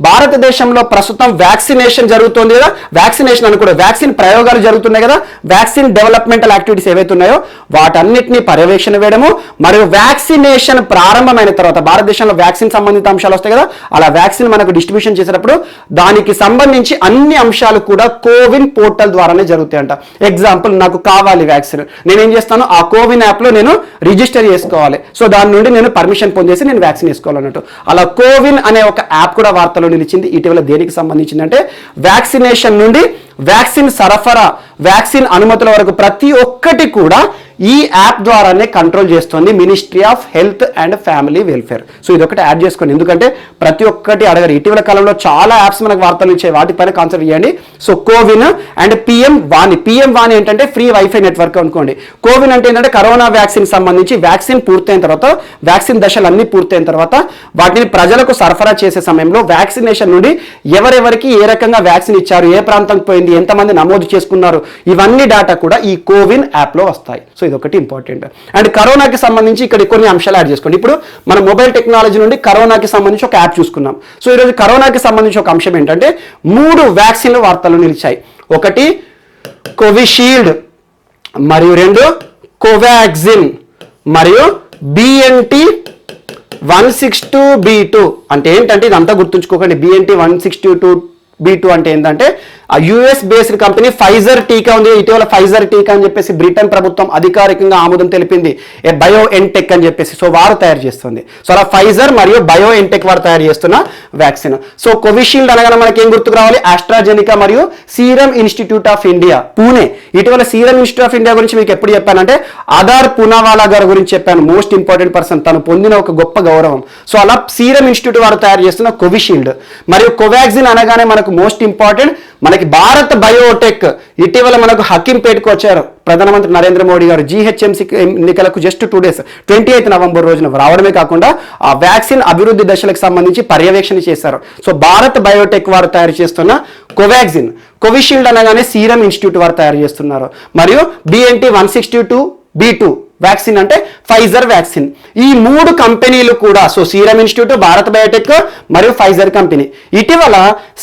భారతదేశంలో ప్రస్తుతం వ్యాక్సినేషన్ జరుగుతుంది కదా, వ్యాక్సినేషన్ అని కూడా వ్యాక్సిన్ ప్రయోగాలు జరుగుతున్నాయి కదా, వ్యాక్సిన్ డెవలప్మెంటల్ యాక్టివిటీస్ ఏవైతే ఉన్నాయో వాటన్నిటిని పర్యవేక్షణ వేయడము, మరియు వ్యాక్సినేషన్ ప్రారంభమైన తర్వాత భారతదేశంలో వ్యాక్సిన్ సంబంధిత అంశాలు వస్తాయి కదా, అలా వ్యాక్సిన్ మనకు డిస్ట్రిబ్యూషన్ చేసేటప్పుడు దానికి సంబంధించి అన్ని అంశాలు కూడా కోవిన్ పోర్టల్ ద్వారానే జరుగుతాయంట. ఎగ్జాంపుల్, నాకు కావాలి వ్యాక్సిన్, నేనేం చేస్తాను, ఆ కోవిన్ యాప్లో నేను రిజిస్టర్ చేసుకోవాలి. సో దాని నుండి నేను పర్మిషన్ పొందేసి నేను వ్యాక్సిన్ వేసుకోవాలన్నట్టు. అలా కోవిన్ అనే ఒక యాప్ కూడా వార్తలు నిలిచింది. ఇటీవల దేనికి సంబంధించిందంటే వ్యాక్సినేషన్ నుండి వ్యాక్సిన్ సరఫరా, వ్యాక్సిన్ అనుమతుల వరకు ప్రతి ఒక్కటి కూడా ఈ యాప్ ద్వారానే కంట్రోల్ చేస్తుంది ministry of health and family welfare. So ఇదొకటి యాడ్ చేసుకోండి, ఎందుకంటే ప్రతి ఒక్కటి అడగరు. ఇటీవల కాలంలో చాలా యాప్స్ మనకు వార్తలు ఇచ్చాయి, వాటిపైన కాన్సన్ట్రేట్ చేయండి. So CoWIN and PM Vani. PM వాణి ఏంటంటే ఫ్రీ వైఫై నెట్వర్క్ అనుకోండి. కోవిన్ అంటే ఏంటంటే కరోనా వ్యాక్సిన్ సంబంధించి వ్యాక్సిన్ పూర్తయిన తర్వాత, వ్యాక్సిన్ దశలు అన్ని పూర్తయిన తర్వాత వాటిని ప్రజలకు సరఫరా చేసే సమయంలో వ్యాక్సినేషన్ నుండి ఎవరెవరికి ఏ రకంగా వ్యాక్సిన్ ఇచ్చారు, ఏ ప్రాంతంకి పోయింది, ఎంతమంది నమోదు చేసుకున్నారు, ఇవన్నీ డేటా కూడా ఈ కోవిన్ యాప్లో వస్తాయి. సో ఇదొకటి ఇంపార్టెంట్. అండ్ కరోనాకి సంబంధించి ఇక్కడ కొన్ని అంశాలు యాడ్ చేసుకోండి. ఇప్పుడు మన మొబైల్ టెక్నాలజీ నుండి కరోనాకి సంబంధించి ఒక యాప్ చూసుకున్నాం. సో ఈరోజు కరోనాకి సంబంధించి ఒక అంశం ఏంటంటే 3 వ్యాక్సిన్ల వార్తలు నిలిచాయి. ఒకటి కోవిషీల్డ్, మరియు 2 కోవాక్సిన్, మరియు BNT 162B2. అంటే ఏంటంటే ఇదంతా గుర్తుంచుకోకండి. BNT 162B2 అంటే ఏంటంటే ఆ US బేస్డ్ కంపెనీ ఫైజర్ టీకా ఉంది. ఇటీవల ఫైజర్ టీకా అని చెప్పేసి బ్రిటన్ ప్రభుత్వం అధికారికంగా ఆమోదం తెలిపింది. BioNTech అని చెప్పేసి. సో వారు తయారు చేస్తుంది. సో అలా ఫైజర్ మరియు BioNTech వారు తయారు చేస్తున్న వ్యాక్సిన్. సో కోవిషీల్డ్ అనగానే మనకి ఏం గుర్తుకు రావాలి, ఆస్ట్రాజెనికా మరియు serum institute of India Pune. ఇటీవల సీరం ఇన్స్టిట్యూట్ ఆఫ్ ఇండియా గురించి మీకు ఎప్పుడు చెప్పానంటే ఆధార్ పూనావాలా గారి గురించి చెప్పాను. మోస్ట్ ఇంపార్టెంట్ పర్సన్, తను పొందిన ఒక గొప్ప గౌరవం. సో అలా సీరం ఇన్స్టిట్యూట్ వారు తయారు చేస్తున్న కోవిషీల్డ్ మరియు కోవాక్సిన్ అనగానే మనకు మోస్ట్ ఇంపార్టెంట్ మనకి భారత్ బయోటెక్. ఇటీవల మనకు హకీంపేటకు వచ్చారు ప్రధానమంత్రి నరేంద్ర మోడీ గారు. GHMC ఎన్నికలకు జస్ట్ 2 days 28 నవంబర్ రోజున రావడమే కాకుండా ఆ వ్యాక్సిన్ అభివృద్ధి దశలకు సంబంధించి పర్యవేక్షణ చేశారు. సో భారత్ బయోటెక్ వారు తయారు చేస్తున్న కోవాక్సిన్, కోవిషీల్డ్ అనగానే సీరం ఇన్స్టిట్యూట్ వారు తయారు చేస్తున్నారు. మరియు BNT 162B2 వ్యాక్సిన్ అంటే ఫైజర్ వ్యాక్సిన్. ఈ 3 కంపెనీలు కూడా, so Serum Institute, Bharat Biotech మరియు ఫైజర్ కంపెనీ ఇటీవల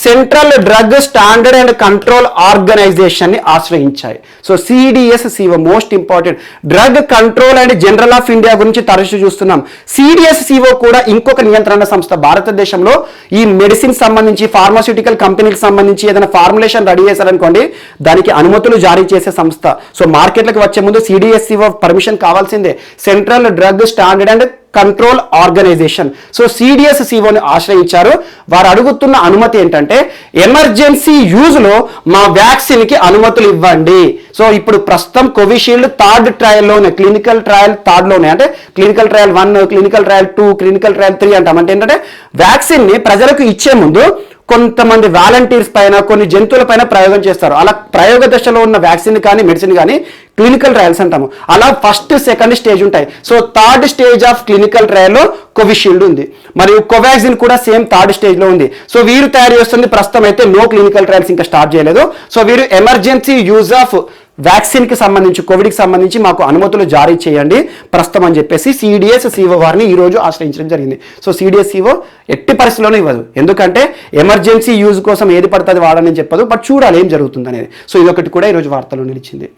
central drug standard and control organisation ని ఆశ్రయించాయి. So CDSCO most important. Drug control and general of India గురించి తరచు చూస్తున్నాం. CDSCO కూడా ఇంకొక నియంత్రణ సంస్థ. భారతదేశంలో ఈ మెడిసిన్ సంబంధించి, ఫార్మాస్యూటికల్ కంపెనీకి సంబంధించి ఏదైనా ఫార్ములేషన్ రెడీ చేశారనుకోండి, దానికి అనుమతులు జారీ చేసే సంస్థ. సో మార్కెట్లకు వచ్చే ముందు CDSCO పర్మిషన్ కావాల్సిందే. Central drug standard and control organisation. So CDSCOని ఆశ్రయించారు. వారు అడుగుతున్న అనుమతి ఏంటంటే ఎమర్జెన్సీ యూజ్ లో మా వ్యాక్సిన్ కి అనుమతులు ఇవ్వండి. సో ఇప్పుడు ప్రస్తుతం Covishield 3rd ట్రయల్లోనే, clinical trial 3rd అంటే clinical trial 1, clinical trial 2, clinical trial 3 అంటాం. అంటే ఏంటంటే వ్యాక్సిన్ ని ప్రజలకు ఇచ్చే ముందు కొంతమంది వాలంటీర్స్ పైన, కొన్ని జంతువుల పైన ప్రయోగం చేస్తారు. అలా ప్రయోగ దశలో ఉన్న వ్యాక్సిన్ కానీ మెడిసిన్ కానీ క్లినికల్ ట్రయల్స్ అంటాము. అలా 1st, 2nd స్టేజ్ ఉంటాయి. So 3rd stage of clinical ట్రయల్లో కోవిషీల్డ్ ఉంది, మరియు కోవాక్సిన్ కూడా సేమ్ 3rd స్టేజ్లో ఉంది. సో వీరు తయారు చేస్తుంది ప్రస్తుతం అయితే నో క్లినికల్ ట్రయల్స్ ఇంకా స్టార్ట్ చేయలేదు. సో వీరు ఎమర్జెన్సీ యూజ్ ఆఫ్ వ్యాక్సిన్కి సంబంధించి కోవిడ్కి సంబంధించి మాకు అనుమతులు జారీ చేయండి ప్రస్తుతం అని చెప్పేసి సిడిఎస్ సిఓ వారిని ఈరోజు ఆశ్రయించడం జరిగింది. సో సిడిఎస్ సిఓ ఎట్టి పరిస్థితుల్లోనూ ఇవ్వదు, ఎందుకంటే ఎమర్జెన్సీ యూజ్ కోసం ఏది పడుతుంది వాడని చెప్పదు, బట్ చూడాలి ఏం జరుగుతుంది అనేది. సో ఇదొకటి కూడా ఈరోజు వార్తల్లో నిలిచింది.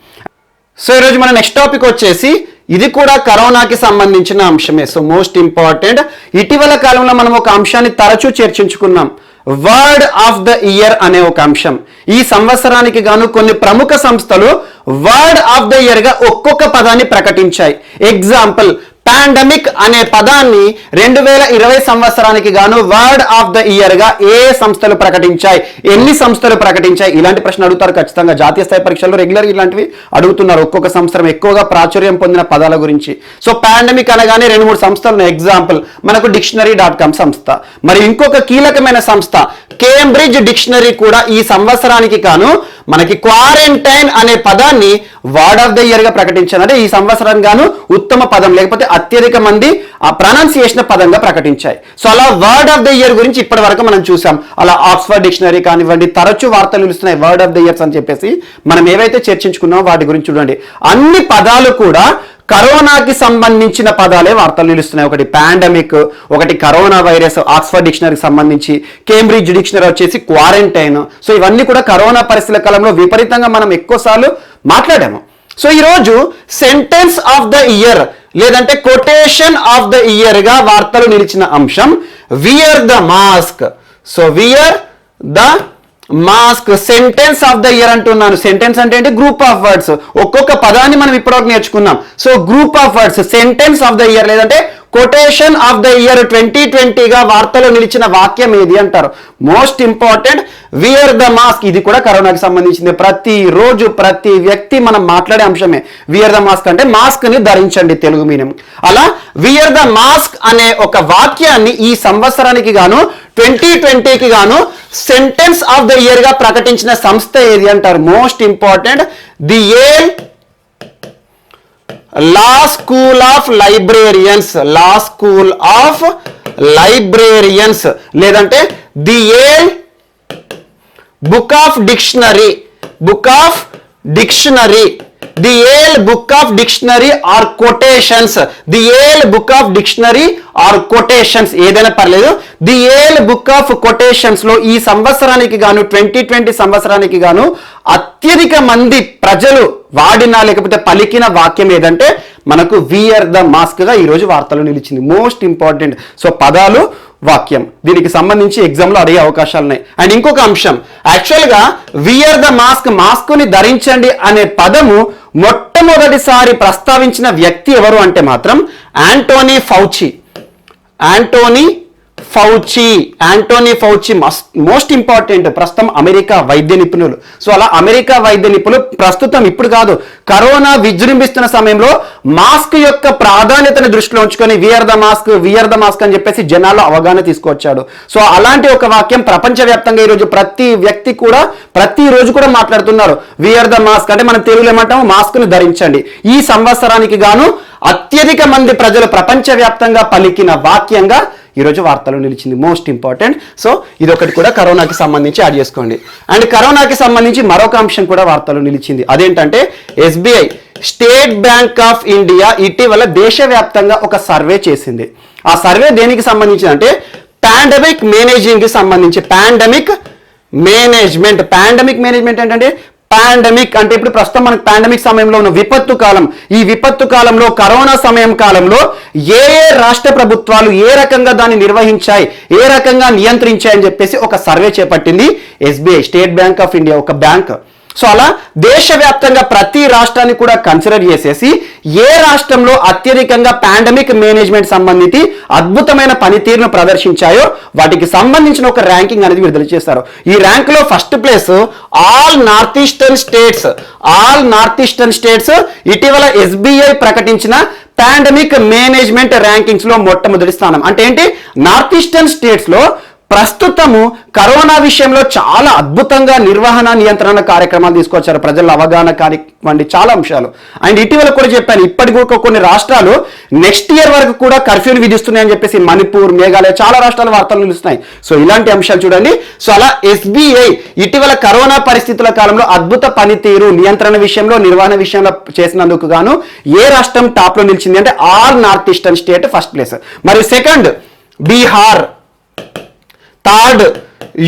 సో ఈరోజు మన నెక్స్ట్ టాపిక్ వచ్చేసి ఇది కూడా కరోనాకి సంబంధించిన అంశమే. సో మోస్ట్ ఇంపార్టెంట్, ఇటీవల కాలంలో మనం ఒక అంశాన్ని తరచూ చర్చించుకున్నాం, వర్డ్ ఆఫ్ ద ఇయర్ అనే ఒక అంశం. ఈ సంవత్సరానికి గాను కొన్ని ప్రముఖ సంస్థలు వర్డ్ ఆఫ్ ద ఇయర్ గా ఒక్కొక్క పదాన్ని ప్రకటించాయి. ఎగ్జాంపుల్, పాండమిక్ అనే పదాన్ని 2020 సంవత్సరానికి గాను వర్డ్ ఆఫ్ ద ఇయర్ గా ఏ సంస్థలు ప్రకటించాయి, ఎన్ని సంస్థలు ప్రకటించాయి? ఇలాంటి ప్రశ్న అడుగుతారు ఖచ్చితంగా జాతీయ స్థాయి పరీక్షల్లో రెగ్యులర్ ఇలాంటివి అడుగుతున్నారు, ఒక్కొక్క సంవత్సరం ఎక్కువగా ప్రాచుర్యం పొందిన పదాల గురించి. సో పాండమిక్ అనగానే 2-3 సంస్థలు. ఎగ్జాంపుల్ మనకు Dictionary.com సంస్థ, మరి ఇంకొక కీలకమైన సంస్థ కేంబ్రిడ్జ్ డిక్షనరీ కూడా ఈ సంవత్సరానికి గాను మనకి క్వారంటైన్ అనే పదాన్ని వర్డ్ ఆఫ్ ద ఇయర్ గా ప్రకటించారు. అంటే ఈ సంవత్సరం గాను ఉత్తమ పదం లేకపోతే అత్యధిక మంది ఆ ప్రొనౌన్సియేషన్ పదంగా ప్రకటించాయి. సో అలా వర్డ్ ఆఫ్ ద ఇయర్ గురించి ఇప్పటి వరకు మనం చూసాం. అలా ఆక్స్ఫర్డ్ డిక్షనరీ కానివ్వండి, తరచూ వార్తలు నిలుస్తున్నాయి వర్డ్ ఆఫ్ ద ఇయర్స్ అని చెప్పేసి. మనం ఏవైతే చర్చించుకున్నామో వాటి గురించి చూడండి, అన్ని పదాలు కూడా కరోనాకి సంబంధించిన పదాలే వార్తలు నిలుస్తున్నాయి. ఒకటి పాండమిక్, ఒకటి కరోనా వైరస్ ఆక్స్ఫర్డ్ డిక్షనరీకి సంబంధించి, కేంబ్రిడ్జ్ డిక్షనరీ వచ్చేసి క్వారంటైన్. సో ఇవన్నీ కూడా కరోనా పరిస్థితుల కాలంలో విపరీతంగా మనం ఎక్కువసార్లు మాట్లాడాము. సో ఈరోజు సెంటెన్స్ ఆఫ్ ద ఇయర్ లేదంటే కొటేషన్ ఆఫ్ ద ఇయర్ గా వార్తలు నిలిచిన అంశం wear the mask. So wear the mask sentence of the year అంటున్నాను. సెంటెన్స్ అంటే ఏంటి? Group of words. ఒక్కొక్క పదాన్ని మనం ఇప్పటివరకు నేర్చుకున్నాం. So group of words sentence of the year లేదంటే కొటేషన్ ఆఫ్ ద ఇయర్ 2020 గా వార్తలో నిలిచిన వాక్యం ఏది అంటారు. Most important, wear the mask. ఇది కూడా కరోనాకి సంబంధించింది. ప్రతిరోజు ప్రతి వ్యక్తి మనం మాట్లాడే అంశమే వియర్ ద మాస్క్ అంటే మాస్క్ ని ధరించండి తెలుగు మీనియం. అలా వియర్ ద మాస్క్ అనే ఒక వాక్యాన్ని ఈ సంవత్సరానికి గాను 2020కి గాను సెంటెన్స్ ఆఫ్ ద ఇయర్ గా ప్రకటించిన సంస్థ ఏది అంటారు. Most important, the Yale law school of librarians. Law school of librarians లేదంటే the Yale book of dictionary. Book of dictionary, the Yale book of dictionary or quotations. The Yale book of dictionary or quotations ఏదైనా పర్లేదు. The Yale book of quotations లో ఈ సంవత్సరానికి గాను 2020 సంవత్సరానికి గాను అత్యధిక మంది ప్రజలు వాడిన లేకపోతే పలికిన వాక్యం ఏదంటే మనకు వియర్ ద మాస్క్ గా ఈరోజు వార్తలు నిలిచింది. Most important. సో పదాలు, వాక్యం, దీనికి సంబంధించి ఎగ్జామ్ లో అడిగే అవకాశాలు ఉన్నాయి. అండ్ ఇంకొక అంశం, యాక్చువల్ గా వియర్ ద మాస్క్, మాస్క్ ని ధరించండి అనే పదము మొట్టమొదటిసారి ప్రస్తావించిన వ్యక్తి ఎవరు అంటే మాత్రం Anthony Fauci. Anthony Fauci most important. ప్రస్తుతం అమెరికా వైద్య నిపుణులు. సో అలా అమెరికా వైద్య నిపుణులు ప్రస్తుతం ఇప్పుడు కాదు, కరోనా విజృంభిస్తున్న సమయంలో మాస్క్ యొక్క ప్రాధాన్యతను దృష్టిలో ఉంచుకొని వియర్ ద మాస్క్ అని చెప్పేసి జనాల్లో అవగాహన తీసుకొచ్చాడు. సో అలాంటి ఒక వాక్యం ప్రపంచవ్యాప్తంగా ఈరోజు ప్రతి వ్యక్తి కూడా ప్రతిరోజు కూడా మాట్లాడుతున్నారు. వియర్ ద మాస్క్ అంటే మనం తెలుగులో ఏమంటాము, మాస్క్ ను ధరించండి. ఈ సంవత్సరానికి గాను అత్యధిక మంది ప్రజలు ప్రపంచవ్యాప్తంగా పలికిన వాక్యంగా ఈరోజు వార్తలు నిలిచింది. Most important. సో ఇదొకటి కూడా కరోనాకి సంబంధించి యాడ్ చేసుకోండి. అండ్ కరోనాకి సంబంధించి మరొక అంశం కూడా వార్తలు నిలిచింది. అదేంటంటే SBI state bank of India ఇటీవల దేశవ్యాప్తంగా ఒక సర్వే చేసింది. ఆ సర్వే దేనికి సంబంధించి అంటే పాండమిక్ మేనేజింగ్ కి సంబంధించి. పాండమిక్ మేనేజ్మెంట్ ఏంటంటే పాండమిక్ అంటే ఇప్పుడు ప్రస్తుతం మనకు పాండమిక్ సమయంలో ఉన్న విపత్తు కాలం. ఈ విపత్తు కాలంలో కరోనా సమయం కాలంలో ఏ రాష్ట్ర ప్రభుత్వాలు ఏ రకంగా దాన్ని నిర్వహించాయి, ఏ రకంగా నియంత్రించాయని చెప్పేసి ఒక సర్వే చేపట్టింది SBI, state bank of India, ఒక బ్యాంక్. సో అలా దేశవ్యాప్తంగా ప్రతి రాష్ట్రాన్ని కూడా కన్సిడర్ చేసేసి ఏ రాష్ట్రంలో అత్యధికంగా పాండమిక్ మేనేజ్మెంట్ సంబంధించి అద్భుతమైన పనితీరును ప్రదర్శించాయో వాటికి సంబంధించిన ఒక ర్యాంకింగ్ అనేది విడుదల చేస్తారు. ఈ ర్యాంక్ లో first place all north eastern states ఇటీవల ఎస్బీఐ ప్రకటించిన పాండమిక్ మేనేజ్మెంట్ ర్యాంకింగ్స్ లో మొట్టమొదటి స్థానం. అంటే ఏంటి, నార్త్ ఈస్టర్న్ స్టేట్స్ లో ప్రస్తుతము కరోనా విషయంలో చాలా అద్భుతంగా నిర్వహణ నియంత్రణ కార్యక్రమాలు తీసుకొచ్చారు, ప్రజల అవగాహన కానివ్వండి, చాలా అంశాలు. అండ్ ఇటీవల కూడా చెప్పాను, ఇప్పటికి కూడా కొన్ని రాష్ట్రాలు నెక్స్ట్ ఇయర్ వరకు కూడా కర్ఫ్యూని విధిస్తున్నాయని చెప్పేసి మణిపూర్, మేఘాలయ చాలా రాష్ట్రాల వార్తలు నిలుస్తున్నాయి. సో ఇలాంటి అంశాలు చూడండి. సో అలా SBI ఇటీవల కరోనా పరిస్థితుల కాలంలో అద్భుత పనితీరు నియంత్రణ విషయంలో, నిర్వహణ విషయంలో చేసినందుకు గాను ఏ రాష్ట్రం టాప్ లో నిలిచింది అంటే all north eastern state first place, మరియు second Bihar, third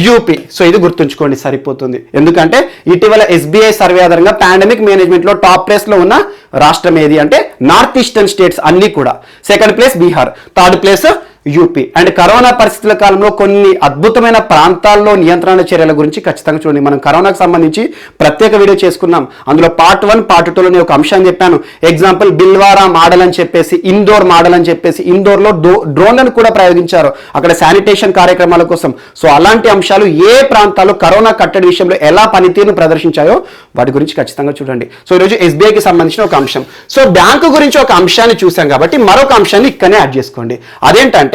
UP. So ఇది గుర్తుంచుకోండి సరిపోతుంది. ఎందుకంటే ఇటీవల SBI సర్వే ఆధారంగా పాండమిక్ మేనేజ్మెంట్ లో టాప్ ప్లేస్ లో ఉన్న రాష్ట్రం ఏది అంటే నార్త్ ఈస్టర్న్ స్టేట్స్ అన్ని కూడా. Second place Bihar, third place UP. And corona పరిస్థితుల కాలంలో కొన్ని అద్భుతమైన ప్రాంతాల్లో నియంత్రణ చర్యల గురించి ఖచ్చితంగా చూడండి. మనం కరోనాకు సంబంధించి ప్రత్యేక వీడియో చేసుకున్నాం, అందులో పార్ట్ 1 పార్ట్ 2 లో ఒక అంశాన్ని చెప్పాను. ఎగ్జాంపుల్ బిల్వారా మోడల్ అని చెప్పేసి, ఇండోర్ మోడల్ అని చెప్పేసి, ఇండోర్లో డ్రోన్లను కూడా ప్రయోగించారు అక్కడ శానిటేషన్ కార్యక్రమాల కోసం. సో అలాంటి అంశాలు ఏ ప్రాంతాలు కరోనా కట్టడి విషయంలో ఎలా పనితీరును ప్రదర్శించాయో వాటి గురించి ఖచ్చితంగా చూడండి. సో ఈరోజు SBIకి సంబంధించిన ఒక అంశం. సో బ్యాంకు గురించి ఒక అంశాన్ని చూసాం కాబట్టి మరొక అంశాన్ని ఇక్కడనే యాడ్ చేసుకోండి. అదేంటంటే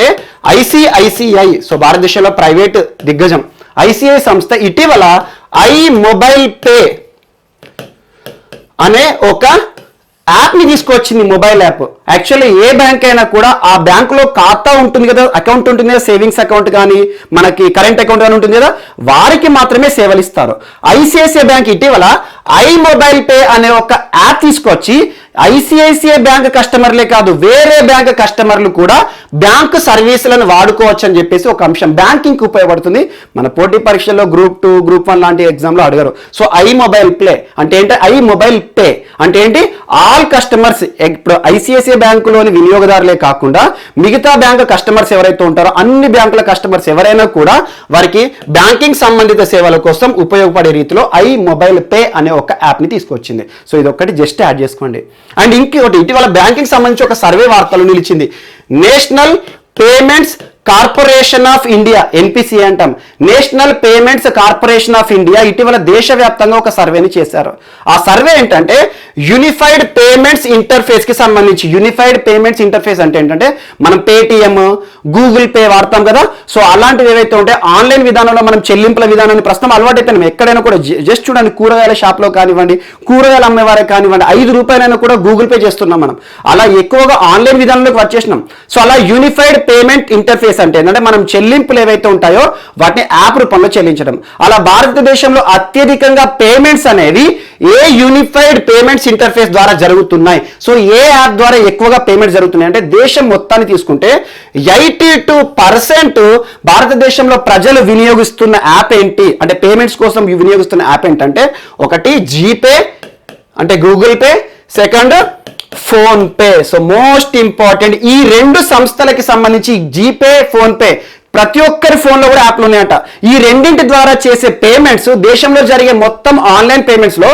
ICICI. సో భారతదేశంలో ప్రైవేట్ దిగ్గజం ICICI సంస్థ ఇటీవల మొబైల్ పే అనే ఒక యాప్ ని తీసుకొచ్చింది, మొబైల్ యాప్. యాక్చువల్లీ ఏ బ్యాంక్ అయినా కూడా ఆ బ్యాంకులో ఖాతా ఉంటుంది కదా, అకౌంట్ ఉంటుంది కదా, సేవింగ్స్ అకౌంట్ కానీ మనకి కరెంట్ అకౌంట్ కానీ ఉంటుంది కదా, వారికి మాత్రమే సేవలు ఇస్తారు. ICICI బ్యాంక్ ఇటీవల మొబైల్ పే అనే ఒక యాప్ తీసుకొచ్చి ICICI బ్యాంక్ కస్టమర్లే కాదు, వేరే బ్యాంక్ కస్టమర్లు కూడా బ్యాంకు సర్వీసులను వాడుకోవచ్చు అని చెప్పేసి ఒక అంశం బ్యాంకింగ్ ఉపయోగపడుతుంది. మన పోటీ పరీక్షల్లో గ్రూప్ 2, గ్రూప్ 1 లాంటి ఎగ్జామ్లో అడిగారు. సో మొబైల్ ప్లే అంటే ఏంటి, మొబైల్ పే అంటే ఏంటి, ఆల్ కస్టమర్స్, ఇప్పుడు ICICI బ్యాంకులోని వినియోగదారులే కాకుండా మిగతా బ్యాంకు కస్టమర్స్ ఎవరైతే ఉంటారో అన్ని బ్యాంకుల కస్టమర్స్ ఎవరైనా కూడా వారికి బ్యాంకింగ్ సంబంధిత సేవల కోసం ఉపయోగపడే రీతిలో మొబైల్ పే అనే ఒక యాప్ని తీసుకొచ్చింది. సో ఇది ఒక్కటి జస్ట్ యాడ్ చేసుకోండి. అండ్ ఇంకొకటి, ఇటీవల బ్యాంకింగ్ సంబంధించి ఒక సర్వే వార్తలు నిలిచింది. National payments corporation of India, NPCI అంటాం, national payments corporation of India ఇటీవల దేశవ్యాప్తంగా ఒక సర్వేని చేశారు. ఆ సర్వే ఏంటంటే యూనిఫైడ్ పేమెంట్స్ ఇంటర్ఫేస్ కి సంబంధించి. యూనిఫైడ్ పేమెంట్స్ ఇంటర్ఫేస్ అంటే ఏంటంటే మనం పేటిఎం, గూగుల్ పే వాడతాం కదా, సో అలాంటివి ఏవైతే ఉంటాయి ఆన్లైన్ విధానంలో మనం చెల్లింపుల విధానాన్ని ప్రస్తుతం అలవాటు అయిపోయినాం. ఎక్కడైనా కూడా జస్ట్ చూడండి, కూరగాయల షాప్లో కానివ్వండి, కూరగాయలు అమ్మేవారే కానివ్వండి, 5 రూపాయలైనా కూడా గూగుల్ పే చేస్తున్నాం మనం. అలా ఎక్కువగా ఆన్లైన్ విధానంలోకి వచ్చేసినాం. సో అలా యూనిఫైడ్ పేమెంట్ ఇంటర్ఫేస్ అంటే ఏంటంటే మనం చెల్లింపులు ఏవైతే ఉంటాయో వాటిని యాప్ రూపంలో చెల్లించడం. అలా భారతదేశంలో అత్యధికంగా పేమెంట్స్ అనేవి ఏ యూనిఫైడ్ పేమెంట్స్ ఇంటర్ఫేస్ ద్వారా జరుగుతున్నాయి. సో ఏ యాప్ ద్వారా ఎక్కువగా పేమెంట్ జరుగుతున్నాయి అంటే దేశం మొత్తాన్ని తీసుకుంటే 82% భారతదేశంలో ప్రజలు వినియోగిస్తున్న యాప్ ఏంటి అంటే పేమెంట్స్ కోసం వినియోగిస్తున్న యాప్ ఏంటంటే ఒకటి జీపే అంటే Google pay, second phone pay. So most important ఈ 2 సంస్థలకి సంబంధించి జీపే, ఫోన్ పే ప్రతి ఒక్కరి ఫోన్లో కూడా యాప్లు ఉన్నాయట. ఈ రెండింటి ద్వారా చేసే పేమెంట్స్ దేశంలో జరిగే మొత్తం ఆన్లైన్ పేమెంట్స్ లో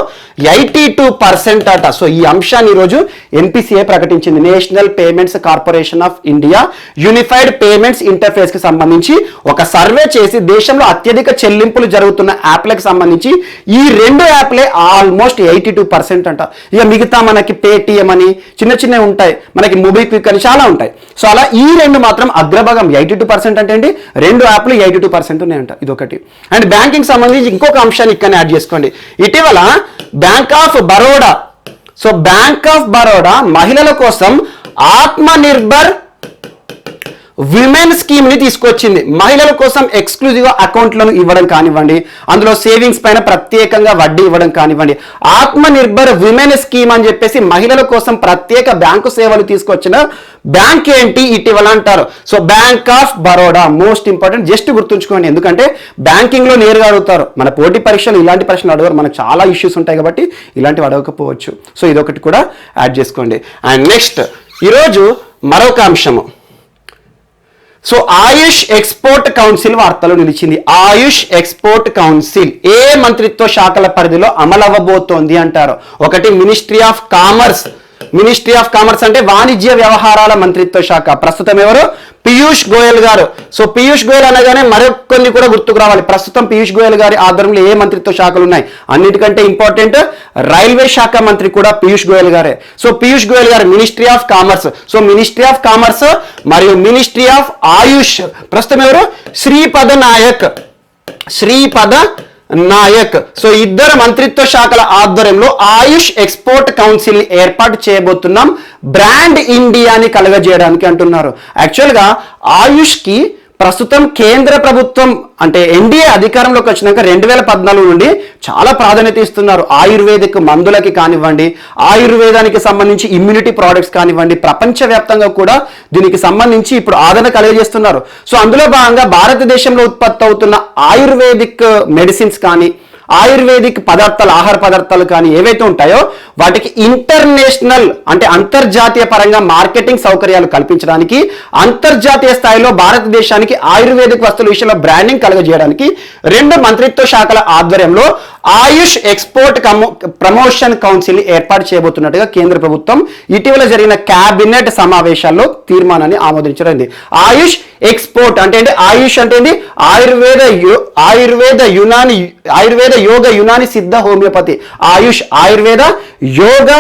82% అట. సో ఈ అంశాన్ని ఈరోజు NPCI ప్రకటించింది. National payments corporation of India unified payments interface కి సంబంధించి ఒక సర్వే చేసి దేశంలో అత్యధిక చెల్లింపులు జరుగుతున్న యాప్లకు సంబంధించి ఈ 2 యాప్లే ఆల్మోస్ట్ 82% అంట. ఇక మిగతా మనకి పేటిఎం అని చిన్న ఉంటాయి, మనకి మొబిక్విక్ అని చాలా ఉంటాయి. సో అలా ఈ 2 మాత్రం అగ్రభాగం 82% అంటే ఏంటి, 2 యాప్లు 82% ఉన్నాయంట. ఇదొకటి. అండ్ బ్యాంకింగ్ సంబంధించి ఇంకొక అంశాన్ని ఇక్కడ యాడ్ చేసుకోండి. ఇటీవల bank of Baroda, so bank of Baroda మహిళల కోసం ఆత్మనిర్భర్ విమెన్ స్కీమ్ ని తీసుకొచ్చింది. మహిళల కోసం ఎక్స్క్లూజివ్ అకౌంట్లను ఇవ్వడం కానివ్వండి, అందులో సేవింగ్స్ పైన ప్రత్యేకంగా వడ్డీ ఇవ్వడం కానివ్వండి, ఆత్మనిర్భర్ విమెన్ స్కీమ్ అని చెప్పేసి మహిళల కోసం ప్రత్యేక బ్యాంకు సేవలు తీసుకొచ్చిన బ్యాంక్ ఏంటి ఇటీవల అంటారు. So bank of Baroda most important, just గుర్తుంచుకోండి. ఎందుకంటే బ్యాంకింగ్ లో నేరుగా అడుగుతారు, మన పోటీ పరీక్షలు ఇలాంటి ప్రశ్నలు అడగరు, మనకు చాలా ఇష్యూస్ ఉంటాయి కాబట్టి ఇలాంటివి అడగకపోవచ్చు. సో ఇదొకటి కూడా యాడ్ చేసుకోండి. అండ్ నెక్స్ట్ ఈరోజు మరొక అంశము, సో ఆయుష్ ఎక్స్పోర్ట్ కౌన్సిల్ వార్తలు నిలిచింది. ఆయుష్ ఎక్స్పోర్ట్ కౌన్సిల్ ఏ మంత్రిత్వ శాఖల పరిధిలో అమలవ్వబోతోంది అంటారు. ఒకటి ministry of commerce, ministry of commerce అంటే వాణిజ్య వ్యవహారాల మంత్రిత్వ శాఖ. ప్రస్తుతం ఎవరు? పీయూష్ గోయల్ గారు. సో పీయూష్ గోయల్ అనగానే మరికొన్ని కూడా గుర్తుకు రావాలి. ప్రస్తుతం పీయూష్ గోయల్ గారి ఆధ్వర్యంలో ఏ మంత్రిత్వ శాఖలు ఉన్నాయి? అన్నిటికంటే ఇంపార్టెంట్ రైల్వే శాఖ మంత్రి కూడా పీయూష్ గోయల్ గారే. సో పీయూష్ గోయల్ గారు ministry of commerce. So ministry of commerce మరియు మినిస్ట్రీ ఆఫ్ ఆయుష్ ప్రస్తుతం ఎవరు? శ్రీపద నాయక్. సో ఇద్దరు మంత్రిత్వ శాఖల ఆధ్వర్యంలో ఆయుష్ ఎక్స్పోర్ట్ కౌన్సిల్ ఏర్పాటు చేయబోతున్నాం బ్రాండ్ ఇండియాని కలగజేయడానికి అంటున్నారు. యాక్చువల్గా ఆయుష్కి ప్రస్తుతం కేంద్ర ప్రభుత్వం అంటే ఎన్డీఏ అధికారంలోకి వచ్చినాక 2014 నుండి చాలా ప్రాధాన్యత ఇస్తున్నారు. ఆయుర్వేదిక్ మందులకి కానివ్వండి, ఆయుర్వేదానికి సంబంధించి ఇమ్యూనిటీ ప్రోడక్ట్స్ కానివ్వండి, ప్రపంచవ్యాప్తంగా కూడా దీనికి సంబంధించి ఇప్పుడు ఆదరణ కలుగజేస్తున్నారు. సో అందులో భాగంగా భారతదేశంలో ఉత్పత్తి అవుతున్న ఆయుర్వేదిక్ మెడిసిన్స్ కానీ, ఆయుర్వేదిక్ పదార్థాలు, ఆహార పదార్థాలు కానీ ఏవైతే ఉంటాయో వాటికి ఇంటర్నేషనల్ అంటే అంతర్జాతీయ పరంగా మార్కెటింగ్ సౌకర్యాలు కల్పించడానికి, అంతర్జాతీయ స్థాయిలో భారతదేశానికి ఆయుర్వేదిక్ వస్తువుల విషయంలో బ్రాండింగ్ కలుగజేయడానికి 2 మంత్రిత్వ శాఖల ఆధ్వర్యంలో ఆయుష్ ఎక్స్పోర్ట్ ప్రమోషన్ కౌన్సిల్ ఏర్పాటు చేయబోతున్నట్టుగా కేంద్ర ప్రభుత్వం ఇటీవల జరిగిన కేబినెట్ సమావేశాల్లో తీర్మానాన్ని ఆమోదించడం. ఆయుష్ ఎక్స్పోర్ట్ అంటే ఆయుష్ అంటే ఆయుర్వేద యోగ యునాని సిద్ధ హోమియోపతి. ఆయుష్ ఆయుర్వేద యోగ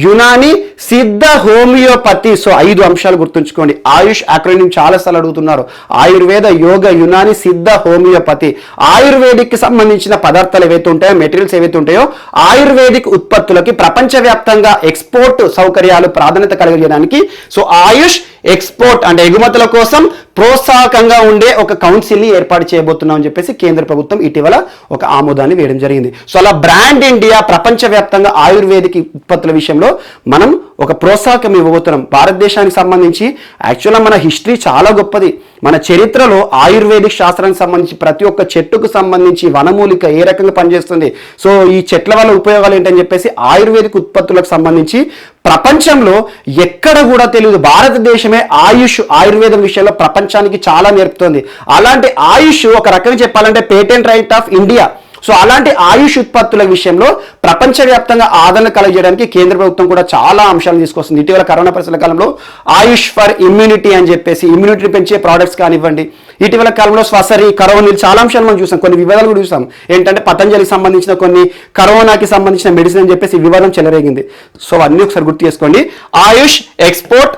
యునాని సిద్ధ హోమియోపతి. సో 5 అంశాలు గుర్తుంచుకోండి. ఆయుష్ అక్రోనిమ్ చాలా సార్లు అడుగుతున్నారు. ఆయుర్వేద యోగ యునాని సిద్ధ హోమియోపతి. ఆయుర్వేదిక్ కి సంబంధించిన పదార్థాలు ఏవైతే ఉంటాయో, మెటీరియల్స్ ఏవైతే ఉంటాయో, ఆయుర్వేదిక్ ఉత్పత్తులకి ప్రపంచవ్యాప్తంగా ఎక్స్పోర్ట్ సౌకర్యాలు ప్రాధాన్యత కలిగజేయడానికి సో ఆయుష్ ఎక్స్పోర్ట్ అంటే ఎగుమతుల కోసం ప్రోత్సాహకంగా ఉండే ఒక కౌన్సిల్ ని ఏర్పాటు చేయబోతున్నాం అని చెప్పేసి కేంద్ర ప్రభుత్వం ఇటీవల ఒక ఆమోదాన్ని వేయడం జరిగింది. సో అలా బ్రాండ్ ఇండియా ప్రపంచవ్యాప్తంగా ఆయుర్వేదిక్ ఉత్పత్తుల విషయంలో మనం ఒక ప్రోత్సాహకం ఇవ్వబోతున్నాం. భారతదేశానికి సంబంధించి యాక్చువల్గా మన హిస్టరీ చాలా గొప్పది. మన చరిత్రలో ఆయుర్వేదిక్ శాస్త్రానికి సంబంధించి ప్రతి ఒక్క చెట్టుకు సంబంధించి వనమూలిక ఏ రకంగా పనిచేస్తుంది, సో ఈ చెట్ల వల్ల ఉపయోగాలు ఏంటని చెప్పేసి ఆయుర్వేదిక్ ఉత్పత్తులకు సంబంధించి ప్రపంచంలో ఎక్కడ కూడా తెలియదు. భారతదేశమే ఆయుర్వేదం విషయంలో ప్రపంచానికి చాలా నేర్పుతోంది. అలాంటి ఆయుష్ ఒక రకంగా చెప్పాలంటే patent right of India. So అలాంటి ఆయుష్ ఉత్పత్తుల విషయంలో ప్రపంచవ్యాప్తంగా ఆదరణ కలగజేయడానికి కేంద్ర ప్రభుత్వం కూడా చాలా అంశాలను తీసుకొస్తుంది. ఇటీవల కరోనా పరిస్థితుల కాలంలో ఆయుష్ ఫర్ ఇమ్యూనిటీ అని చెప్పేసి ఇమ్యూనిటీ పెంచే ప్రోడక్ట్స్ కానివ్వండి, ఇటీవల కాలంలో శ్వసరి, కరోనా చాలా అంశాలు మనం చూసాం. కొన్ని వివాదాలు కూడా చూసాం. ఏంటంటే పతంజలికి సంబంధించిన కొన్ని కరోనాకి సంబంధించిన మెడిసిన్ అని చెప్పేసి వివాదం చెలరేగింది. సో అన్నీ ఒకసారి గుర్తు చేసుకోండి. ఆయుష్ ఎక్స్పోర్ట్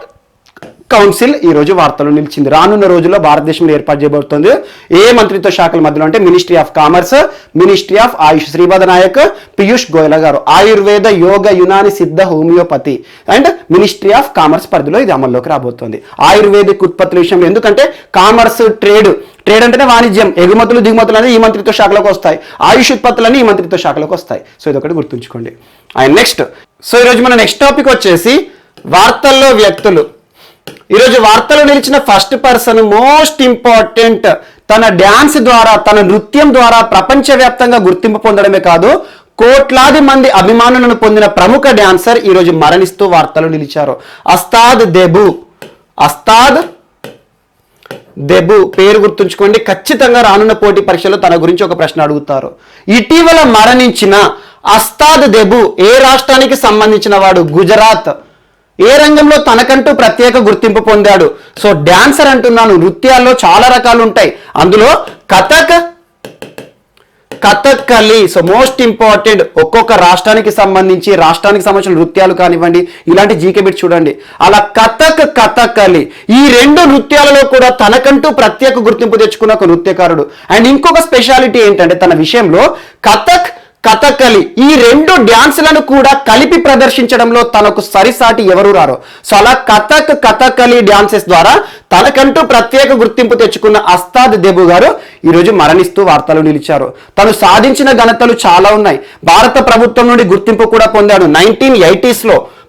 కౌన్సిల్ ఈ రోజు వార్తలు నిలిచింది. రానున్న రోజుల్లో భారతదేశంలో ఏర్పాటు చేయబడుతుంది. ఏ మంత్రిత్వ శాఖల మధ్యలో అంటే ministry of commerce, ministry of AYUSH Shripad Naik, Piyush Goyal గారు. Ayurveda yoga Unani Siddha homeopathy and ministry of commerce పరిధిలో ఇది అమల్లోకి రాబోతోంది. ఆయుర్వేదిక్ ఉత్పత్తుల విషయంలో ఎందుకంటే కామర్స్ ట్రేడ్ అంటేనే వాణిజ్యం, ఎగుమతులు దిగుమతులు అనేది ఈ మంత్రిత్వ శాఖలోకి వస్తాయి, ఆయుష్ ఉత్పత్తులన్నీ ఈ మంత్రిత్వ శాఖలోకి వస్తాయి. సో ఇదొకటి గుర్తుంచుకోండి. అండ్ నెక్స్ట్ ఈరోజు మన నెక్స్ట్ టాపిక్ వచ్చేసి వార్తల్లో వ్యక్తులు. ఈరోజు వార్తలో నిలిచిన ఫస్ట్ పర్సన్ మోస్ట్ ఇంపార్టెంట్. తన డ్యాన్స్ ద్వారా, తన నృత్యం ద్వారా ప్రపంచవ్యాప్తంగా గుర్తింపు పొందడమే కాదు, కోట్లాది మంది అభిమానులను పొందిన ప్రముఖ డాన్సర్ ఈరోజు మరణిస్తూ వార్తలు నిలిచారు. అస్తాద్ దెబు పేరు గుర్తుంచుకోండి. ఖచ్చితంగా రానున్న పోటీ పరీక్షలో తన గురించి ఒక ప్రశ్న అడుగుతారు. ఇటీవల మరణించిన అస్తాద్ దెబు ఏ రాష్ట్రానికి సంబంధించిన వాడు? గుజరాత్. ఏ రంగంలో తనకంటూ ప్రత్యేక గుర్తింపు పొందాడు? సో డాన్సర్ అంటున్నాను. నృత్యాల్లో చాలా రకాలు ఉంటాయి, అందులో కథకళి. So most important. ఒక్కొక్క రాష్ట్రానికి సంబంధించిన నృత్యాలు కానివ్వండి, ఇలాంటి జీకే బిట్ చూడండి. అలా కథకళి ఈ 2 నృత్యాలలో కూడా తనకంటూ ప్రత్యేక గుర్తింపు తెచ్చుకున్న ఒక నృత్యకారుడు. అండ్ ఇంకొక స్పెషాలిటీ ఏంటంటే తన విషయంలో కథకళి ఈ 2 డ్యాన్సులను కూడా కలిపి ప్రదర్శించడంలో తనకు సరిసాటి ఎవరు రారో. సో అలా కథకళి డ్యాన్సెస్ ద్వారా తనకంటూ ప్రత్యేక గుర్తింపు తెచ్చుకున్న అస్తాద్ దెబు గారు ఈరోజు మరణిస్తూ వార్తలు నిలిచారు. తను సాధించిన ఘనతలు చాలా ఉన్నాయి. భారత ప్రభుత్వం నుండి గుర్తింపు కూడా పొందాడు. 1980s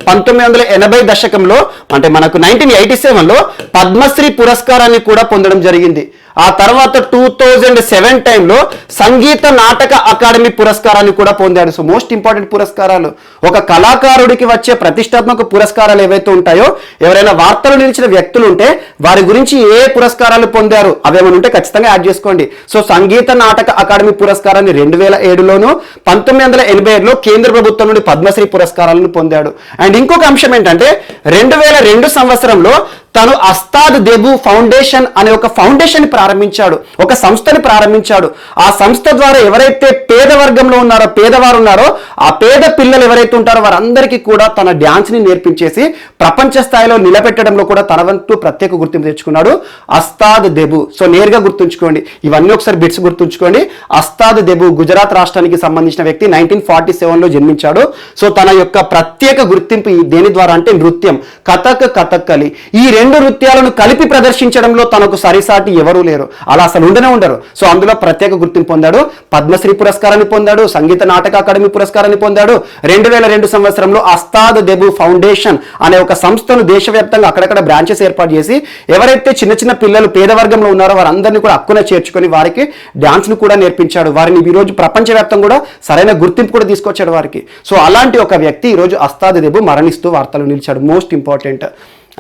1980 దశకంలో అంటే మనకు 1987లో పద్మశ్రీ పురస్కారాన్ని కూడా పొందడం జరిగింది. ఆ తర్వాత 2007 టైంలో సంగీత నాటక అకాడమీ పురస్కారాన్ని కూడా పొందాడు. సో మోస్ట్ ఇంపార్టెంట్ పురస్కారాలు. ఒక కళాకారుడికి వచ్చే ప్రతిష్టాత్మక పురస్కారాలు ఏవైతే ఉంటాయో, ఎవరైనా వార్తలు నిలిచిన వ్యక్తులు ఉంటే వారి గురించి ఏ పురస్కారాలు పొందారు అవేమైనా ఉంటే ఖచ్చితంగా యాడ్ చేసుకోండి. సో సంగీత నాటక అకాడమీ పురస్కారాన్ని 2007లోను, 1987లో కేంద్ర ప్రభుత్వం నుండి పద్మశ్రీ పురస్కారాలను పొందాడు. అండ్ ఇంకొక అంశం ఏంటంటే 2002 సంవత్సరంలో తను అస్తాద్ దెబు ఫౌండేషన్ అనే ఒక ఫౌండేషన్ ప్రారంభించాడు, ఒక సంస్థని ప్రారంభించాడు. ఆ సంస్థ ద్వారా ఎవరైతే పేద వర్గంలో ఉన్నారో, పేదవారు ఉన్నారో, ఆ పేద పిల్లలు ఎవరైతే ఉంటారో వారందరికీ కూడా తన డ్యాన్స్ ని నేర్పించేసి ప్రపంచ స్థాయిలో నిలబెట్టడంలో కూడా తన వంతు ప్రత్యేక గుర్తింపు తెచ్చుకున్నాడు అస్తాద్ దెబు. సో నేరుగా గుర్తుంచుకోండి, ఇవన్నీ ఒకసారి బిట్స్ గుర్తుంచుకోండి. అస్తాద్ దెబు గుజరాత్ రాష్ట్రానికి సంబంధించిన వ్యక్తి, 1947లో జన్మించాడు. సో తన యొక్క ప్రత్యేక గుర్తింపు దేని ద్వారా అంటే నృత్యం, కథక్, కథక్కలి. ఈ రెండు నృత్యాలను కలిపి ప్రదర్శించడంలో తనకు సరిసాటి ఎవరూ లేరు, అలా అసలు ఉండరు. సో అందులో ప్రత్యేక గుర్తింపు పొందాడు, పద్మశ్రీ పురస్కారాన్ని పొందాడు, సంగీత నాటక అకాడమీ పురస్కారాన్ని పొందాడు. 2002 సంవత్సరంలో అస్తాద్ దెబు ఫౌండేషన్ అనే ఒక సంస్థను దేశవ్యాప్తంగా అక్కడక్కడ బ్రాంచెస్ ఏర్పాటు చేసి ఎవరైతే చిన్న చిన్న పిల్లలు పేద వర్గంలో ఉన్నారో వారందరినీ కూడా హక్కున చేర్చుకొని వారికి డాన్స్ ను కూడా నేర్పించాడు. వారిని ఈ రోజు ప్రపంచవ్యాప్తంగా కూడా సరైన గుర్తింపు కూడా తీసుకొచ్చాడు వారికి. సో అలాంటి ఒక వ్యక్తి ఈ రోజు అస్తాద్ దెబు మరణిస్తూ వార్తలు నిలిచాడు. Most important.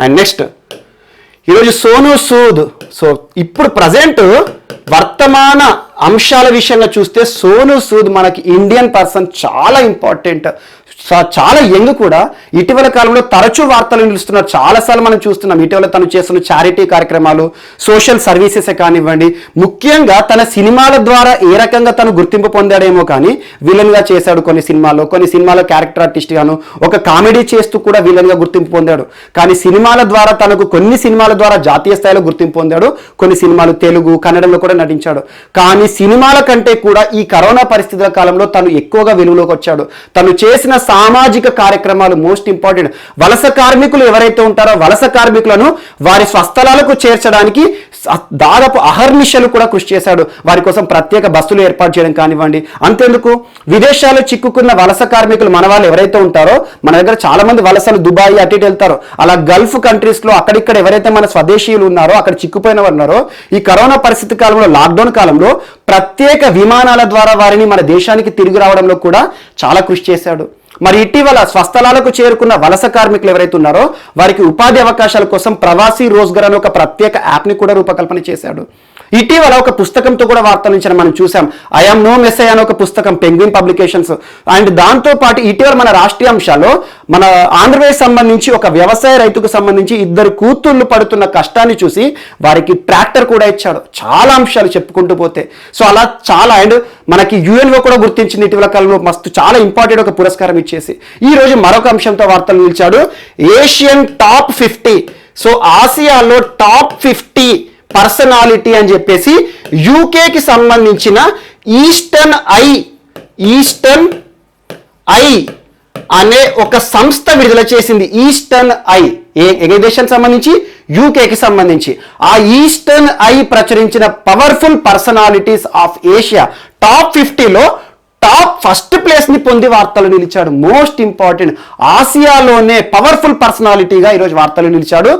అండ్ నెక్స్ట్ ఈరోజు సోనూ సూద్. సో ఇప్పుడు ప్రజెంట్ వర్తమాన అంశాల విషయంగా చూస్తే సోనూ సూద్ మనకి ఇండియన్ పర్సన్, చాలా ఇంపార్టెంట్, చాలా యంగ్ కూడా. ఇటీవల కాలంలో తరచూ వార్తలు నిలుస్తున్నారు. చాలాసార్లు మనం చూస్తున్నాం ఇటీవల తను చేస్తున్న చారిటీ కార్యక్రమాలు, సోషల్ సర్వీసెస్ కానివ్వండి. ముఖ్యంగా తన సినిమాల ద్వారా ఏ రకంగా తను గుర్తింపు పొందాడేమో కానీ విలన్గా చేశాడు కొన్ని సినిమాలో క్యారెక్టర్ ఆర్టిస్ట్ గాను, ఒక కామెడీ చేస్తూ కూడా విలన్గా గుర్తింపు పొందాడు. కానీ సినిమాల ద్వారా తనకు కొన్ని సినిమాల ద్వారా జాతీయ స్థాయిలో గుర్తింపు పొందాడు. కొన్ని సినిమాలు తెలుగు, కన్నడంలో కూడా నటించాడు. కానీ సినిమాల కంటే కూడా ఈ కరోనా పరిస్థితుల కాలంలో తను ఎక్కువగా వెలుగులోకి వచ్చాడు. తను చేసిన సామాజిక కార్యక్రమాలు మోస్ట్ ఇంపార్టెంట్. వలస కార్మికులు ఎవరైతే ఉంటారో వలస కార్మికులను వారి స్వస్థలాలకు చేర్చడానికి దాదాపు అహర్నిశలు కూడా కృషి చేశాడు. వారి కోసం ప్రత్యేక బస్సులు ఏర్పాటు చేయడం కానివ్వండి. అంతేందుకు విదేశాల్లో చిక్కుకున్న వలస కార్మికులు మన వాళ్ళు ఎవరైతే ఉంటారో, మన దగ్గర చాలా మంది వలసలు దుబాయ్ అటు ఇటు వెళ్తారు. అలా గల్ఫ్ కంట్రీస్ లో అక్కడిక్కడ ఎవరైతే మన స్వదేశీయులు ఉన్నారో, అక్కడ చిక్కుపోయిన వారు ఉన్నారో, ఈ కరోనా పరిస్థితి కాలంలో, లాక్డౌన్ కాలంలో ప్రత్యేక విమానాల ద్వారా వారిని మన దేశానికి తిరిగి రావడంలో కూడా చాలా కృషి చేశాడు. మరి ఇటీవల స్వస్థలాలకు చేరుకున్న వలస కార్మికులు ఎవరైతే ఉన్నారో వారికి ఉపాధి అవకాశాల కోసం ప్రవాసీ రోజ్గర్ అనే ఒక ప్రత్యేక యాప్ని కూడా రూపకల్పన చేశాడు. ఇటీవల ఒక పుస్తకంతో కూడా వార్తలు ఇచ్చిన మనం చూసాం. ఐ యామ్ నో మెస్సై అనే ఒక పుస్తకం, పెంగ్విన్ పబ్లికేషన్స్. అండ్ దాంతో పాటు ఇటీవల మన రాష్ట్రీయ అంశాల్లో మన ఆంధ్రప్రదేశ్ సంబంధించి ఒక వ్యవసాయ రైతుకు సంబంధించి 2 కూతుళ్ళు పడుతున్న కష్టాన్ని చూసి వారికి ట్రాక్టర్ కూడా ఇచ్చాడు. చాలా అంశాలు చెప్పుకుంటూ పోతే. సో అలా చాలా. అండ్ మనకి యుఎన్ఓ కూడా గుర్తించింది ఇటీవల కాలంలో మస్తు చాలా ఇంపార్టెంట్ ఒక పురస్కారం ఇచ్చేసి. ఈ రోజు మరొక అంశంతో వార్తలు నిలిచాడు, ఏషియన్ టాప్ 50. సో ఆసియాలో టాప్ 50 పర్సనాలిటీ అని చెప్పేసి యూకేకి సంబంధించిన ఈస్టర్న్ ఐ అనే ఒక సంస్థ విడుదల చేసింది. ఈస్టర్న్ ఐ ఏ దేశానికి సంబంధించి? యూకేకి సంబంధించి. ఆ ఈస్టర్న్ ఐ ప్రచురించిన powerful personalities of Asia top 50లో టాప్ ఫస్ట్ ప్లేస్ ని పొంది వార్తలు నిలిచాడు. మోస్ట్ ఇంపార్టెంట్, ఆసియాలోనే పవర్ఫుల్ పర్సనాలిటీగా ఈరోజు వార్తలు నిలిచాడు.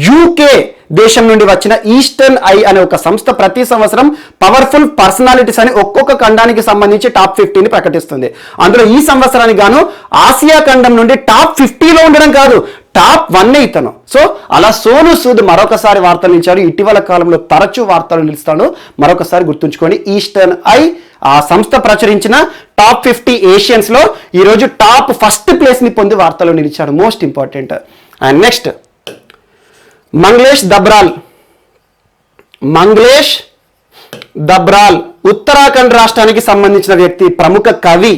యూకే దేశం నుండి వచ్చిన ఈస్టర్న్ ఐ అనే ఒక సంస్థ ప్రతి సంవత్సరం పవర్ఫుల్ పర్సనాలిటీస్ అని ఒక్కొక్క ఖండానికి సంబంధించి టాప్ 50ని ప్రకటిస్తుంది. అందులో ఈ సంవత్సరానికి గాను ఆసియా ఖండం నుండి టాప్ 50లో ఉండడం కాదు, టాప్ 1 ఇతను. సో అలా సోనూ సూద్ మరొకసారి వార్తలు నిలిచాడు. ఇటీవల కాలంలో తరచూ వార్తలు నిలుస్తాడు. మరొకసారి గుర్తుంచుకోండి, ఈస్టర్న్ ఐ ఆ సంస్థ ప్రచురించిన టాప్ 50 ఏషియన్స్ లో ఈరోజు టాప్ ఫస్ట్ ప్లేస్ ని పొంది వార్తలు నిలిచాడు. Most important. And next Manglesh Dabral Uttarakhand రాష్ట్రానికి సంబంధించిన వ్యక్తి, ప్రముఖ కవి.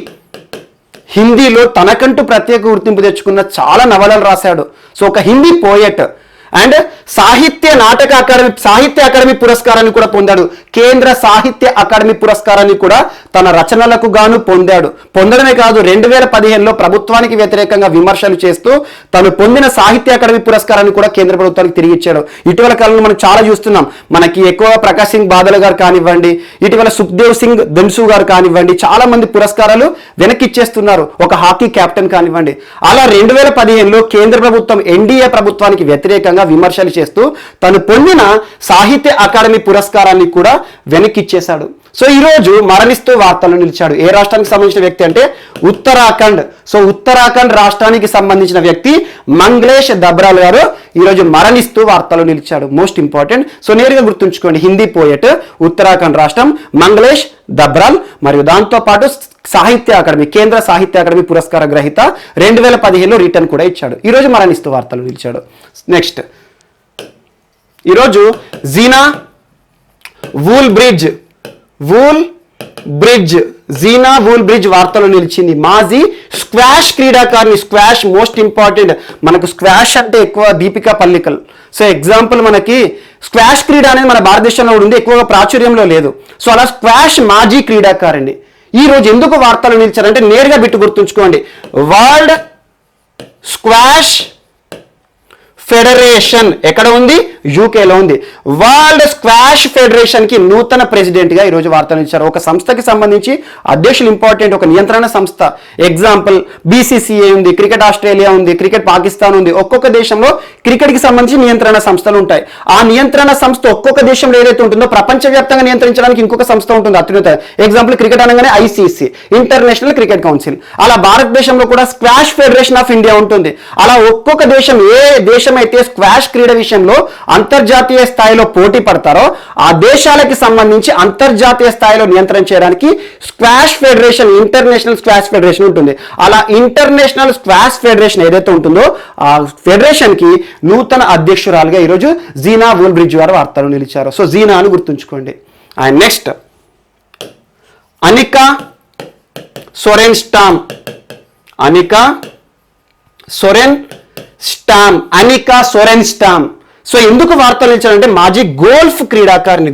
హిందీలో తనకంటూ ప్రత్యేక గుర్తింపు తెచ్చుకున్న చాలా నవలలు రాశాడు. సో ఒక హిందీ పోయెట్. అండ్ సాహిత్య అకాడమీ పురస్కారాన్ని కూడా పొందాడు. కేంద్ర సాహిత్య అకాడమీ పురస్కారాన్ని కూడా తన రచనలకు గాను పొందడమే కాదు, 2015లో ప్రభుత్వానికి వ్యతిరేకంగా విమర్శలు చేస్తూ తను పొందిన సాహిత్య అకాడమీ పురస్కారాన్ని కూడా కేంద్ర ప్రభుత్వానికి తిరిగి ఇచ్చాడు. ఇటీవల కాలంలో మనం చాలా చూస్తున్నాం. మనకి ఎక్కువగా ప్రకాష్ సింగ్ బాదల్ గారు కానివ్వండి, ఇటీవల సుఖ్దేవ్ సింగ్ ధన్సు గారు కానివ్వండి, చాలా మంది పురస్కారాలు వెనక్కి ఇచ్చేస్తున్నారు. ఒక హాకీ కెప్టెన్ కానివ్వండి. అలా 2015లో కేంద్ర ప్రభుత్వం ఎన్డీఏ ప్రభుత్వానికి వ్యతిరేకంగా విమర్శలు చేస్తూ తను పొందిన సాహిత్య అకాడమీ పురస్కారాన్ని కూడా వెనక్కిచ్చేశాడు. సో ఈరోజు మరణిస్తూ వార్తల్లో నిలిచాడు. ఏ రాష్ట్రానికి సంబంధించిన వ్యక్తి అంటే ఉత్తరాఖండ్. సో ఉత్తరాఖండ్ రాష్ట్రానికి సంబంధించిన వ్యక్తి మంగళేష్ దబ్రాల్ గారు ఈరోజు మరణిస్తూ వార్తల్లో నిలిచాడు. Most important. సో నేరుగా గుర్తుంచుకోండి, హిందీ పోయెట్, ఉత్తరాఖండ్ రాష్ట్రం, మంగళేష్ దబ్రాల్. మరియు దాంతోపాటు సాహిత్య అకాడమీ, కేంద్ర సాహిత్య అకాడమీ పురస్కార గ్రహీత, 2015లో రిటర్న్ కూడా ఇచ్చాడు. ఈరోజు మరణిస్తూ వార్తలు నిలిచాడు. నెక్స్ట్, ఈరోజు జీనా జీనా వూల్ బ్రిడ్జ్ వార్తలు నిలిచింది. మాజీ స్క్వాష్ క్రీడాకారిణి. Squash most important. మనకు స్క్వాష్ అంటే ఎక్కువ దీపికా పల్లికల్. సో ఎగ్జాంపుల్ మనకి స్క్వాష్ క్రీడ అనేది మన భారతదేశంలో ఉంది, ఎక్కువగా ప్రాచుర్యంలో లేదు. సో అలా స్క్వాష్ మాజీ క్రీడాకారిణి ఈ రోజు ఎందుకు వార్తలు నిలిచారంటే నేరుగా బిట్టు గుర్తుంచుకోండి. వరల్డ్ స్క్వాష్ ఫెడరేషన్ ఎక్కడ ఉంది? యూకేలో ఉంది. వరల్డ్ స్క్వాష్ ఫెడరేషన్ కి నూతన ప్రెసిడెంట్ గా ఈరోజు వార్తలు ఇచ్చారు. ఒక సంస్థకి సంబంధించి అధ్యక్షులు ఇంపార్టెంట్, ఒక నియంత్రణ సంస్థ. ఎగ్జాంపుల్ BCCA ఉంది, క్రికెట్ ఆస్ట్రేలియా ఉంది, క్రికెట్ పాకిస్తాన్ ఉంది. ఒక్కొక్క దేశంలో క్రికెట్ కి సంబంధించి నియంత్రణ సంస్థలు ఉంటాయి. ఆ నియంత్రణ సంస్థ ఒక్కొక్క దేశంలో ఏదైతే ఉంటుందో ప్రపంచవ్యాప్తంగా నియంత్రించడానికి ఇంకొక సంస్థ ఉంటుంది అత్యున్నత. ఎగ్జాంపుల్ క్రికెట్ అనగానే ICC, ఇంటర్నేషనల్ క్రికెట్ కౌన్సిల్. అలా భారతదేశంలో కూడా స్క్వాష్ ఫెడరేషన్ ఆఫ్ ఇండియా ఉంటుంది. అలా ఒక్కొక్క దేశం, ఏ దేశం అయితే స్క్వాష్ క్రీడ విషయంలో అంతర్జాతీయ స్థాయిలో పోటీ పడతారో ఆ దేశాలకి సంబంధించి అంతర్జాతీయ స్థాయిలో నియంత్రణ చేయడానికి squash federation, international squash federation ఉంటుంది. అలా ఇంటర్నేషనల్ స్క్వాష్ ఫెడరేషన్ ఏదైతే ఉంటుందో ఆ ఫెడరేషన్ కి నూతన అధ్యక్షురాలుగా ఈరోజు జీనా వూల్ బ్రిడ్జ్ గారు వార్తలు నిలిచారు. సో జీనా అని గుర్తుంచుకోండి. And next, Annika Sorenstam. Annika Sorenstam. So ఎందుకు వార్తలు ఇచ్చారంటే మాజీ గోల్ఫ్ క్రీడాకారిణి.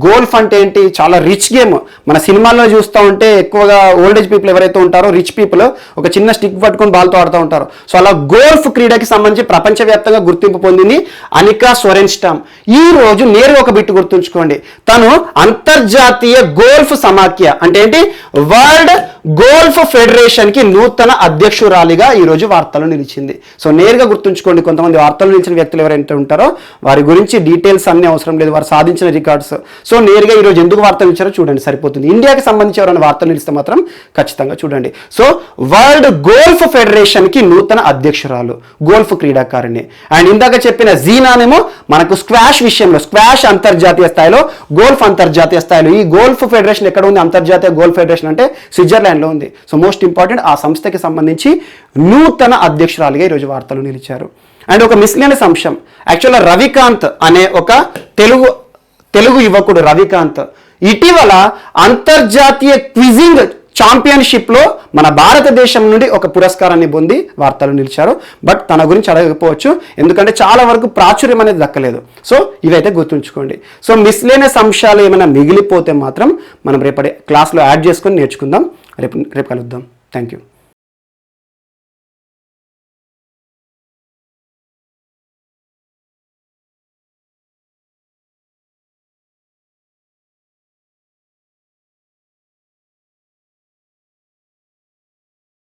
గోల్ఫ్ అంటే ఏంటి? చాలా రిచ్ గేమ్. మన సినిమాల్లో చూస్తూ ఉంటే ఎక్కువగా ఓల్డేజ్ పీపుల్ ఎవరైతే ఉంటారో, రిచ్ పీపుల్ ఒక చిన్న స్టిక్ పట్టుకొని బాల్తో ఆడుతూ ఉంటారు. సో అలా గోల్ఫ్ క్రీడకి సంబంధించి ప్రపంచవ్యాప్తంగా గుర్తింపు పొందింది అనికా సోరెన్స్టామ్. ఈ రోజు నేరుగా ఒక బిట్టు గుర్తుంచుకోండి, తను అంతర్జాతీయ గోల్ఫ్ సమాఖ్య అంటే ఏంటి, వరల్డ్ గోల్ఫ్ ఫెడరేషన్ కి నూతన అధ్యక్షురాలిగా ఈ రోజు వార్తలు నిలిచింది. సో నేరుగా గుర్తుంచుకోండి, కొంతమంది వార్తలు నిలిచిన వ్యక్తులు ఎవరైతే ఉంటారో వారి గురించి డీటెయిల్స్ అన్ని అవసరం లేదు, వారు సాధించిన రికార్డ్స్. సో నేరుగా ఈ రోజు ఎందుకు వార్తలు ఇచ్చారో చూడండి, సరిపోతుంది. ఇండియాకి సంబంధించి ఎవరైనా వార్తలు నిలిస్తే మాత్రం ఖచ్చితంగా చూడండి. సో వరల్డ్ గోల్ఫ్ ఫెడరేషన్ కి నూతన అధ్యక్షురాలు, గోల్ఫ్ క్రీడాకారిణి. అండ్ ఇందాక చెప్పిన జీనానేమో మనకు స్క్వాష్ విషయంలో, స్క్వాష్ అంతర్జాతీయ స్థాయిలో, గోల్ఫ్ అంతర్జాతీయ స్థాయిలో. ఈ గోల్ఫ్ ఫెడరేషన్ ఎక్కడ ఉంది? అంతర్జాతీయ గోల్ఫ్ ఫెడరేషన్ అంటే స్విట్జర్లాండ్ లో ఉంది. సో మోస్ట్ ఇంపార్టెంట్, ఆ సంస్థకి సంబంధించి నూతన అధ్యక్షురాలుగా ఈరోజు వార్తలు నిలిచారు. అండ్ ఒక మిస్లేనియస్ అంశం, యాక్చువల్గా రవికాంత్ అనే ఒక తెలుగు యువకుడు రవికాంత్ ఇటీవల అంతర్జాతీయ క్విజింగ్ ఛాంపియన్షిప్ లో మన భారతదేశం నుండి ఒక పురస్కారాన్ని పొంది వార్తలు నిలిచారు. బట్ తన గురించి అడగకపోవచ్చు, ఎందుకంటే చాలా వరకు ప్రాచుర్యం అనేది దక్కలేదు. సో ఇవైతే గుర్తుంచుకోండి. సో మిస్లేనియస్ అంశాలు ఏమైనా మిగిలిపోతే మాత్రం మనం రేపటి క్లాస్లో యాడ్ చేసుకొని నేర్చుకుందాం. రేపు కలుద్దాం. Thank you.